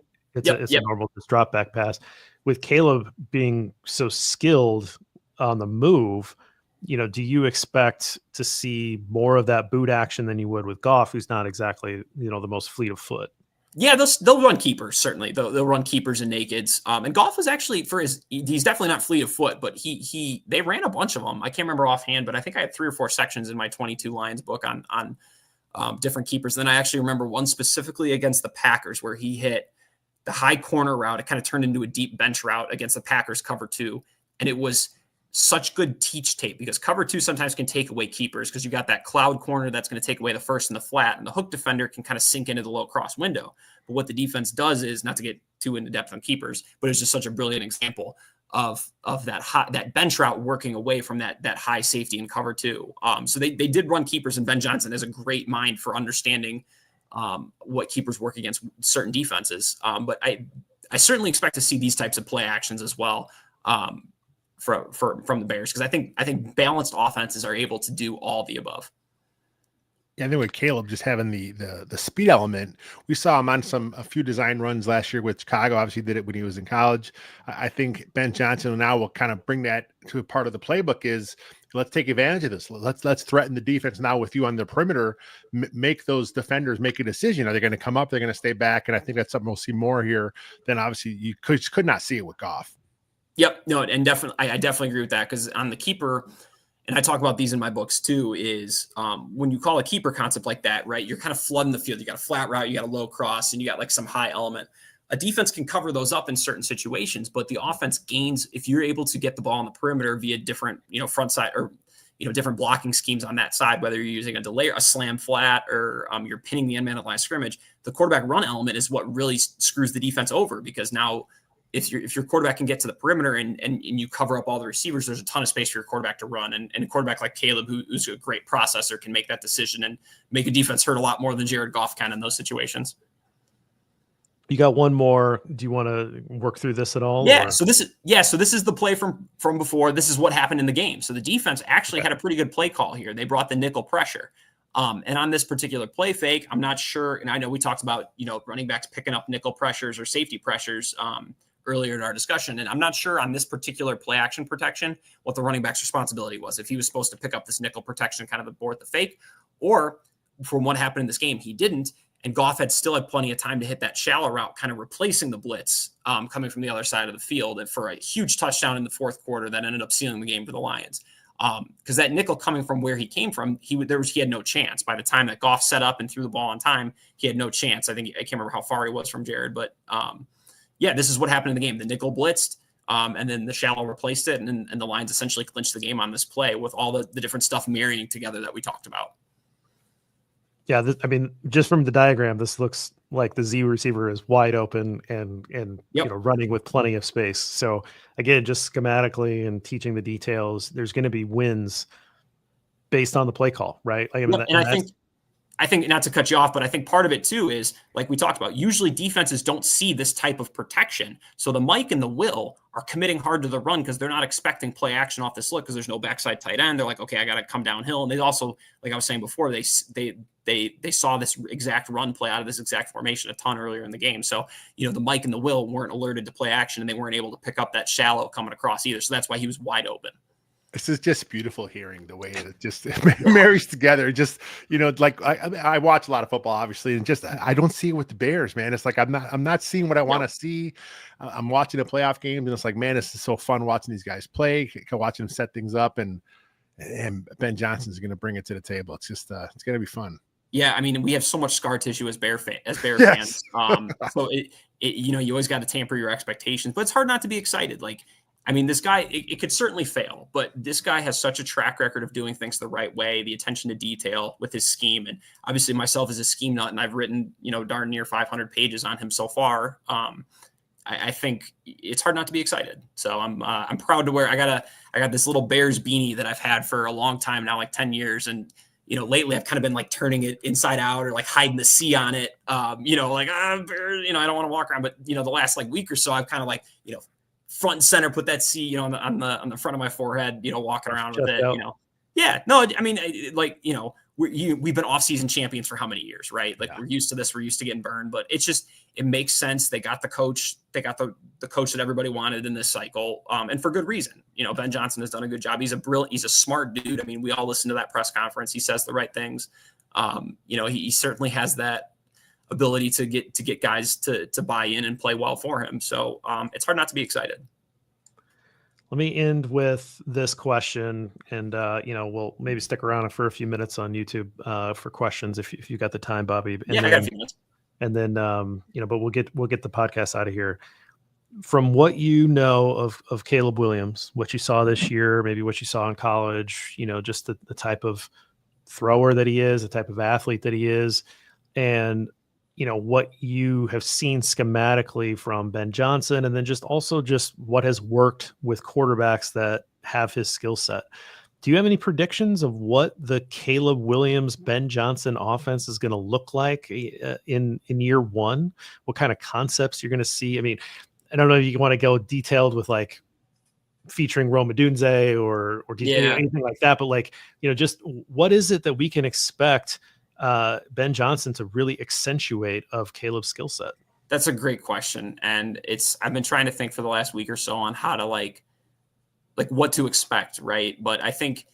It's a normal just drop back pass. With Caleb being so skilled on the move, do you expect to see more of that boot action than you would with Goff, who's not exactly the most fleet of foot? Yeah, they'll run keepers, certainly. They'll run keepers and nakeds. And Goff was actually, he's definitely not fleet of foot, but they ran a bunch of them. I can't remember offhand, but I think I had 3 or 4 sections in my 22 Lions book on different keepers. Then I actually remember one specifically against the Packers where he hit the high corner route. It kind of turned into a deep bench route against the Packers cover 2. And it was such good teach tape because cover 2 sometimes can take away keepers because you got that cloud corner that's going to take away the first and the flat, and the hook defender can kind of sink into the low cross window. But what the defense does is, not to get too into depth on keepers, but it's just such a brilliant example. of that bench route working away from that high safety and cover two. So they did run keepers, and Ben Johnson has a great mind for understanding what keepers work against certain defenses. But I certainly expect to see these types of play actions as well from the Bears, because I think balanced offenses are able to do all the above. Yeah, I think with Caleb just having the speed element, we saw him on a few design runs last year with Chicago. Obviously, did it when he was in college. I think Ben Johnson now will kind of bring that to a part of the playbook. Is let's take advantage of this. Let's threaten the defense now with you on the perimeter. Make those defenders make a decision. Are they going to come up? They're going to stay back. And I think that's something we'll see more here than obviously you could not see it with Goff. Yep, no, and definitely, I definitely agree with that, because on the keeper. And I talk about these in my books too, is when you call a keeper concept like that, right, you're kind of flooding the field. You got a flat route, you got a low cross, and you got like some high element. A defense can cover those up in certain situations, but the offense gains if you're able to get the ball on the perimeter via different, front side or, different blocking schemes on that side, whether you're using a delay, a slam flat, or you're pinning the end man at line of scrimmage. The quarterback run element is what really screws the defense over, because now if your quarterback can get to the perimeter and you cover up all the receivers, there's a ton of space for your quarterback to run. And a quarterback like Caleb, who's a great processor, can make that decision and make a defense hurt a lot more than Jared Goff can in those situations. You got one more. Do you want to work through this at all? Yeah. Or? So this is the play from before. This is what happened in the game. So the defense actually had a pretty good play call here. They brought the nickel pressure. And on this particular play fake, I'm not sure. And I know we talked about, running backs picking up nickel pressures or safety pressures, earlier in our discussion. And I'm not sure on this particular play action protection what the running back's responsibility was. If he was supposed to pick up this nickel protection, kind of abort the fake, or from what happened in this game, he didn't. And Goff still had plenty of time to hit that shallow route, kind of replacing the blitz coming from the other side of the field, and for a huge touchdown in the fourth quarter that ended up sealing the game for the Lions. Because that nickel coming from where he came from, he had no chance. By the time that Goff set up and threw the ball on time, he had no chance. I can't remember how far he was from Jared, but yeah, this is what happened in the game. The nickel blitzed, and then the shallow replaced it, and the Lions essentially clinched the game on this play with all the different stuff marrying together that we talked about. Yeah, just from the diagram, this looks like the Z receiver is wide open and yep. Running with plenty of space. So again, just schematically and teaching the details, there's going to be wins based on the play call, right? I think not to cut you off, but I think part of it too is, like we talked about, usually defenses don't see this type of protection. So the Mike and the Will are committing hard to the run because they're not expecting play action off this look, because there's no backside tight end. They're like, okay, I got to come downhill. And they also, like I was saying before, they saw this exact run play out of this exact formation a ton earlier in the game. So, the Mike and the Will weren't alerted to play action, and they weren't able to pick up that shallow coming across either. So that's why he was wide open. This is just beautiful hearing the way it just marries together. Just, like I watch a lot of football, obviously, and just I don't see it with the Bears, man. It's like I'm not seeing what I want to see. I'm watching a playoff game, and it's like, man, this is so fun watching these guys play, watching them set things up, and Ben Johnson's going to bring it to the table. It's just it's going to be fun. Yeah, we have so much scar tissue as Bear yes. fans. So you always got to tamper your expectations, but it's hard not to be excited. This guy, it could certainly fail, but this guy has such a track record of doing things the right way, the attention to detail with his scheme. And obviously myself as a scheme nut, and I've written, darn near 500 pages on him so far. I think it's hard not to be excited. So I'm proud to wear, I got this little Bears beanie that I've had for a long time now, like 10 years. And, lately I've kind of been like turning it inside out or like hiding the C on it. Bears, I don't want to walk around, but the last week or so, I've kind of front and center, put that C, on the front of my forehead, walking around with it, Yeah, no, we've been off-season champions for how many years, right? We're used to this, we're used to getting burned, but it makes sense. They got the coach, the coach that everybody wanted in this cycle, and for good reason. Ben Johnson has done a good job. He's a smart dude. We all listen to that press conference. He says the right things. He certainly has that ability to get guys to buy in and play well for him. So it's hard not to be excited. Let me end with this question, and we'll maybe stick around for a few minutes on YouTube for questions if you got the time, Bobby. And I got a few minutes. And then but we'll get the podcast out of here. From what you know of Caleb Williams, what you saw this year, maybe what you saw in college, just the type of thrower that he is, the type of athlete that he is, and what you have seen schematically from Ben Johnson, and then just what has worked with quarterbacks that have his skill set. Do you have any predictions of what the Caleb Williams, Ben Johnson offense is going to look like in year one? What kind of concepts you're going to see? I mean, I don't know if you want to go detailed with like featuring Roma Dunze or anything like that, but just what is it that we can expect Ben Johnson to really accentuate of Caleb's skill set? That's a great question. And I've been trying to think for the last week or so on how to like what to expect. Right. But I think,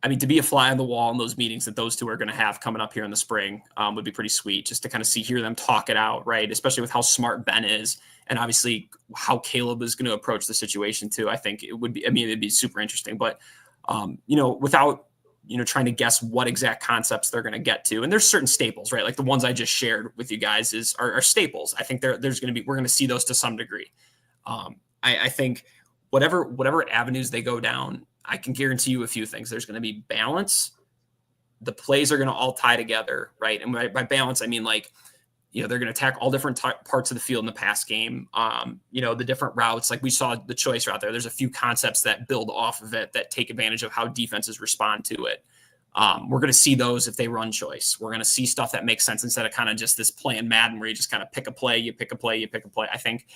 to be a fly on the wall in those meetings that those two are going to have coming up here in the spring would be pretty sweet, just to kind of hear them talk it out. Right. Especially with how smart Ben is and obviously how Caleb is going to approach the situation too. I think it would be, it'd be super interesting, but without, trying to guess what exact concepts they're going to get to. And there's certain staples, right? Like the ones I just shared with you guys are staples. I think we're going to see those to some degree. I think whatever avenues they go down, I can guarantee you a few things. There's going to be balance. The plays are going to all tie together, right? And by balance, I mean they're going to attack all different parts of the field in the pass game. The different routes, like we saw the choice route there. There's a few concepts that build off of it that take advantage of how defenses respond to it. We're going to see those if they run choice. We're going to see stuff that makes sense instead of kind of just this play in Madden where you just kind of pick a play, you pick a play, you pick a play. I think,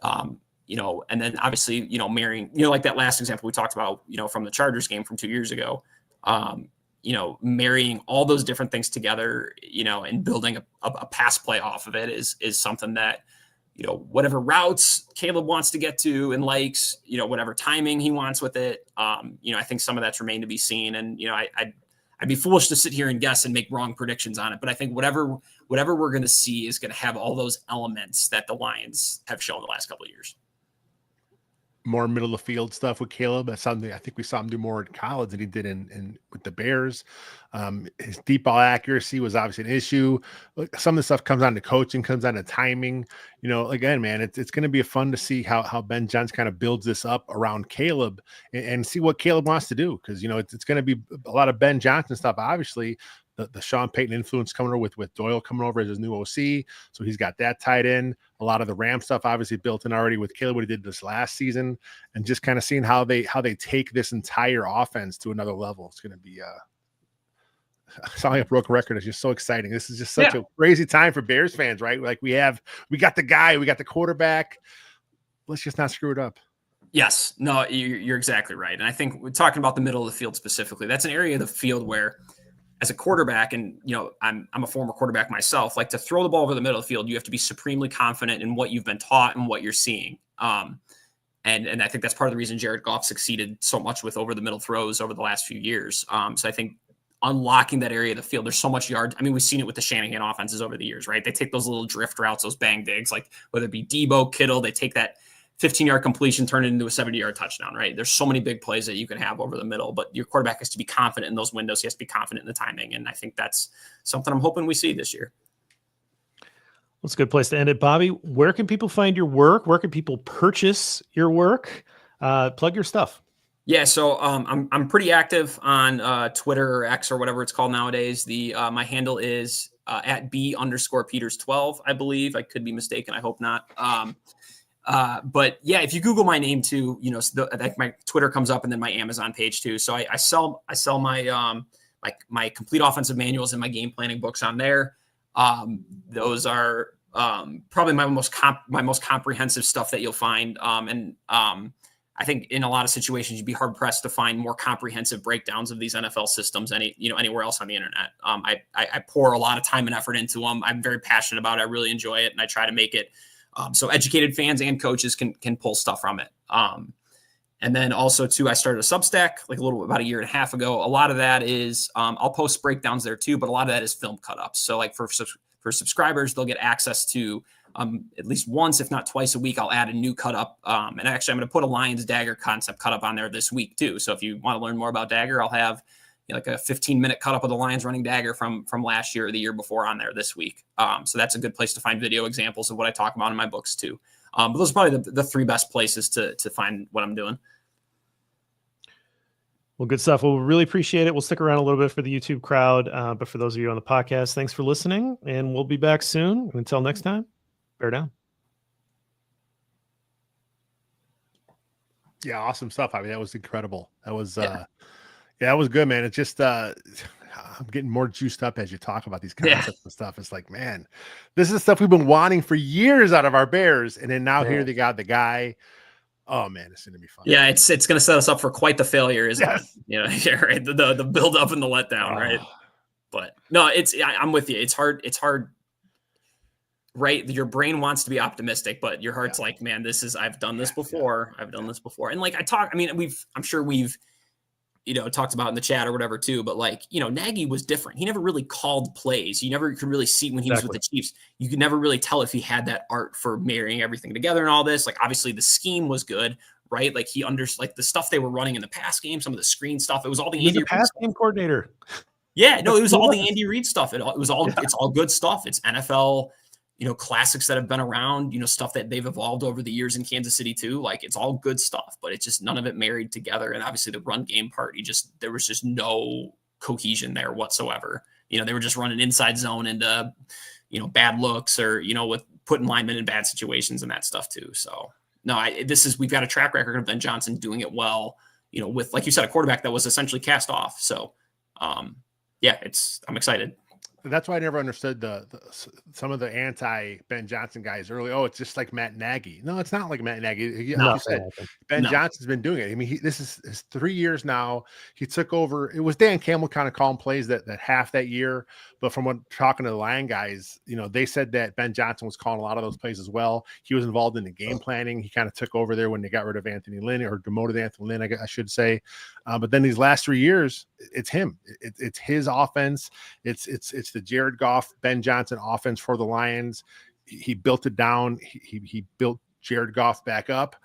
and then obviously, marrying, like that last example we talked about, from the Chargers game from 2 years ago, marrying all those different things together, and building a pass play off of it is something that, whatever routes Caleb wants to get to and likes, whatever timing he wants with it. I think some of that's remained to be seen. And, I'd be foolish to sit here and guess and make wrong predictions on it. But I think whatever we're going to see is going to have all those elements that the Lions have shown the last couple of years. More middle of the field stuff with Caleb. That's something I think we saw him do more in college than he did in with the Bears. His deep ball accuracy was obviously an issue. Some of the stuff comes down to coaching, comes down to timing. Again, man, it's going to be fun to see how Ben Johnson kind of builds this up around Caleb and see what Caleb wants to do. Because, it's going to be a lot of Ben Johnson stuff, obviously. The Sean Payton influence coming over with Doyle coming over as his new OC. So he's got that tied in. A lot of the Ram stuff obviously built in already with Caleb, what he did this last season, and just kind of seeing how they take this entire offense to another level. It's going to be sounding like a broken record. It's just so exciting. This is just such a crazy time for Bears fans, right? Like we got the guy, we got the quarterback. Let's just not screw it up. Yes, no, you're exactly right. And I think we're talking about the middle of the field specifically. That's an area of the field where, as a quarterback, and I'm a former quarterback myself, like to throw the ball over the middle of the field, you have to be supremely confident in what you've been taught and what you're seeing. And I think that's part of the reason Jared Goff succeeded so much with over the middle throws over the last few years. So I think unlocking that area of the field, there's so much yards. I mean, we've seen it with the Shanahan offenses over the years, right? They take those little drift routes, those bang digs, like whether it be Debo, Kittle, they take that 15-yard completion, turn it into a 70-yard touchdown, right? There's so many big plays that you can have over the middle, but your quarterback has to be confident in those windows. He has to be confident in the timing. And I think that's something I'm hoping we see this year. That's a good place to end it. Bobby, where can people find your work? Where can people purchase your work? Plug your stuff. Yeah, so I'm pretty active on Twitter or X or whatever it's called nowadays. My handle is at @B_Peters12, I believe. I could be mistaken. I hope not. But yeah, if you Google my name too, my Twitter comes up and then my Amazon page too. So I sell my my complete offensive manuals and my game planning books on there. Those are probably my most comprehensive stuff that you'll find. I think in a lot of situations you'd be hard pressed to find more comprehensive breakdowns of these NFL systems anywhere else on the internet. I pour a lot of time and effort into them. I'm very passionate about it. I really enjoy it, and I try to make it so educated fans and coaches can pull stuff from it. And then also too, I started a Substack about a year and a half ago. A lot of that is I'll post breakdowns there too, but a lot of that is film cut ups. So like for subscribers, they'll get access to at least once, if not twice a week, I'll add a new cut up. And actually I'm going to put a Lions Dagger concept cut up on there this week too. So if you want to learn more about Dagger, I'll have like a 15-minute cut up of the Lions running Dagger from last year or the year before on there this week. So that's a good place to find video examples of what I talk about in my books too. But those are probably the three best places to find what I'm doing. Well, good stuff. Well, we really appreciate it. We'll stick around a little bit for the YouTube crowd. But for those of you on the podcast, thanks for listening, and we'll be back soon. Until next time, bear down. Yeah, awesome stuff. I mean, that was incredible. That was that was good, man. It's just I'm getting more juiced up as you talk about these concepts and stuff. It's like, man, this is stuff we've been wanting for years out of our Bears, and then now here they got the guy. Oh man, it's gonna be fun. Yeah, it's going to set us up for quite the failure, isn't it? You know, right? The build up and the letdown, right? But no, I'm with you. It's hard. Right, your brain wants to be optimistic, but your heart's like, man, I've done this before. I've done this before. And like I'm sure we've, talked about in the chat or whatever too, but like, Nagy was different. He never really called plays. You never could really see when he was with the Chiefs. You could never really tell if he had that art for marrying everything together and all this. Like, obviously the scheme was good, right? Like like the stuff they were running in the pass game, some of the screen stuff. It was all the Andy pass game coordinator. Yeah, no, it was all the Andy Reid stuff. It's all good stuff. It's NFL, classics that have been around, stuff that they've evolved over the years in Kansas City too. Like, it's all good stuff, but it's just none of it married together. And obviously the run game part, there was just no cohesion there whatsoever. They were just running inside zone into, bad looks or, with putting linemen in bad situations and that stuff too. So no, we've got a track record of Ben Johnson doing it well, with, like you said, a quarterback that was essentially cast off. So I'm excited. That's why I never understood some of the anti Ben Johnson guys early. Oh, it's just like Matt Nagy. No, it's not like Matt Nagy. Like you said, Ben Johnson's been doing it. I mean, this is his 3 years now. He took over. It was Dan Campbell kind of calling plays that half that year. But from talking to the Lion guys, they said that Ben Johnson was calling a lot of those plays as well. He was involved in the game planning. He kind of took over there when they got rid of Anthony Lynn, or demoted Anthony Lynn, I should say. But then these last 3 years, it's him. It's his offense. It's the Jared Goff, Ben Johnson offense for the Lions. He built it down. He built Jared Goff back up.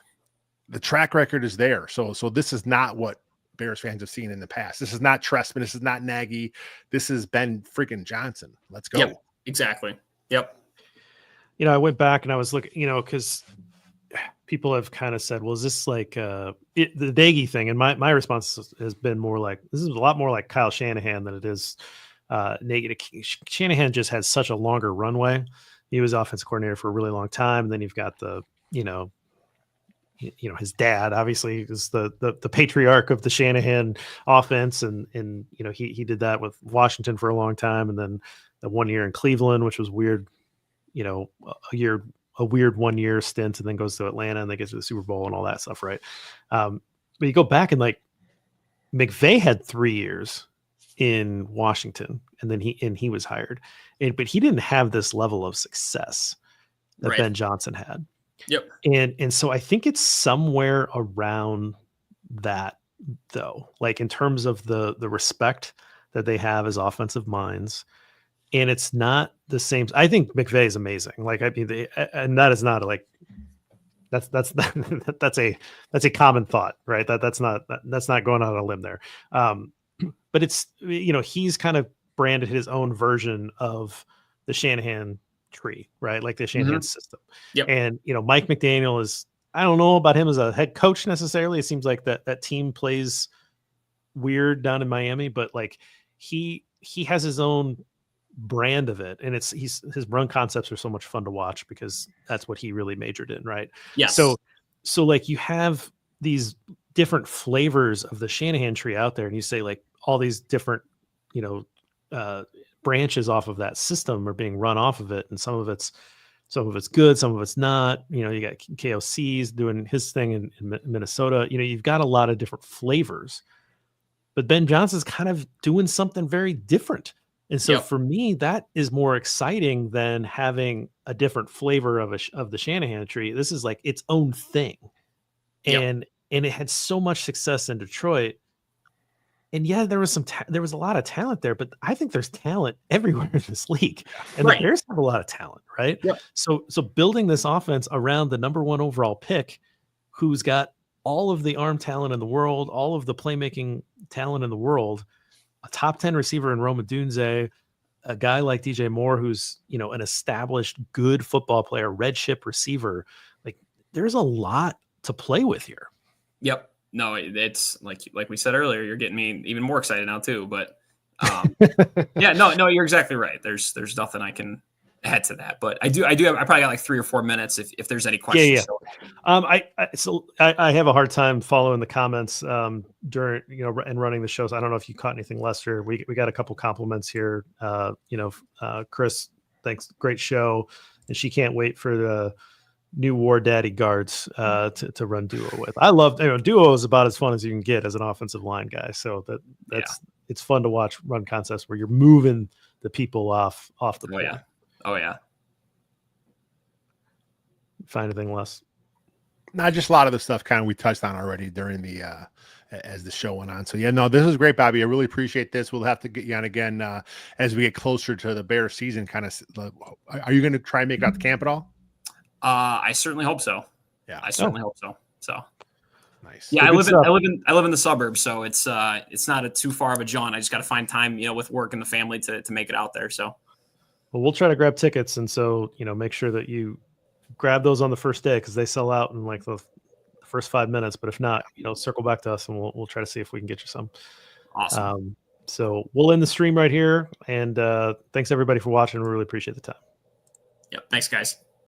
The track record is there. So this is not what Bears fans have seen in the past. This is not Trestman. This is not Nagy. This is Ben freaking Johnson. Let's go. Yep, exactly. Yep. I went back and I was looking, because people have kind of said, well, is this like the Nagy thing? And my response has been more like, this is a lot more like Kyle Shanahan than it is Nagy. Shanahan just has such a longer runway. He was offensive coordinator for a really long time. And then you've got his dad obviously is the patriarch of the Shanahan offense. And he did that with Washington for a long time. And then the 1 year in Cleveland, which was weird, a weird 1 year stint, and then goes to Atlanta and they get to the Super Bowl and all that stuff. Right. But you go back and like McVay had 3 years in Washington and then he was hired, but he didn't have this level of success that Ben Johnson had. Yep. And so I think it's somewhere around that though, like in terms of the respect that they have as offensive minds. And it's not the same. I think McVay is amazing. Like, I mean, and that is not like, that's a common thought, right? That's not going out on a limb there. But it's, he's kind of branded his own version of the Shanahan tree, right? Like the Shanahan system. Yep. And, Mike McDaniel is, I don't know about him as a head coach necessarily. It seems like that team plays weird down in Miami, but like he has his own brand of it. And his run concepts are so much fun to watch because that's what he really majored in. Right. Yeah. So like you have these different flavors of the Shanahan tree out there, and you say like all these different, branches off of that system are being run off of it. And some of it's good, some of it's not. You got KOC's doing his thing in Minnesota. You've got a lot of different flavors, but Ben Johnson's kind of doing something very different. And so for me, that is more exciting than having a different flavor of the Shanahan tree. This is like its own thing. And it had so much success in Detroit. And there was there was a lot of talent there, but I think there's talent everywhere in this league, and the Bears have a lot of talent, right? Yep. So building this offense around the number 1 overall pick, who's got all of the arm talent in the world, all of the playmaking talent in the world, a top 10 receiver in Rome Odunze, a guy like DJ Moore, who's, an established good football player, red chip receiver. Like, there's a lot to play with here. Yep. No, it's like we said earlier, you're getting me even more excited now too. But yeah, no, you're exactly right. There's nothing I can add to that. But I probably got like 3 or 4 minutes if there's any questions. I have a hard time following the comments during and running the shows. I don't know if you caught anything, Lester. We got a couple compliments here. Chris, thanks, great show, and she can't wait for the new War Daddy guards to run duo with. I love duo is about as fun as you can get as an offensive line guy. So it's fun to watch run concepts where you're moving the people off the point. Oh yeah. Find anything less? Not just a lot of the stuff kind of we touched on already during the as the show went on. So yeah, no, this is great, Bobby. I really appreciate this. We'll have to get you on again as we get closer to the Bears season. Kind of, are you going to try and make out the camp at all? I certainly hope so. Yeah, I certainly hope so. So nice. Yeah, I live in the suburbs, so it's not too far of a jaunt. I just got to find time, with work and the family to make it out there. So, well, we'll try to grab tickets, and so make sure that you grab those on the first day because they sell out in like the first 5 minutes. But if not, circle back to us and we'll try to see if we can get you some. Awesome. So we'll end the stream right here, and thanks everybody for watching. We really appreciate the time. Yep. Thanks, guys.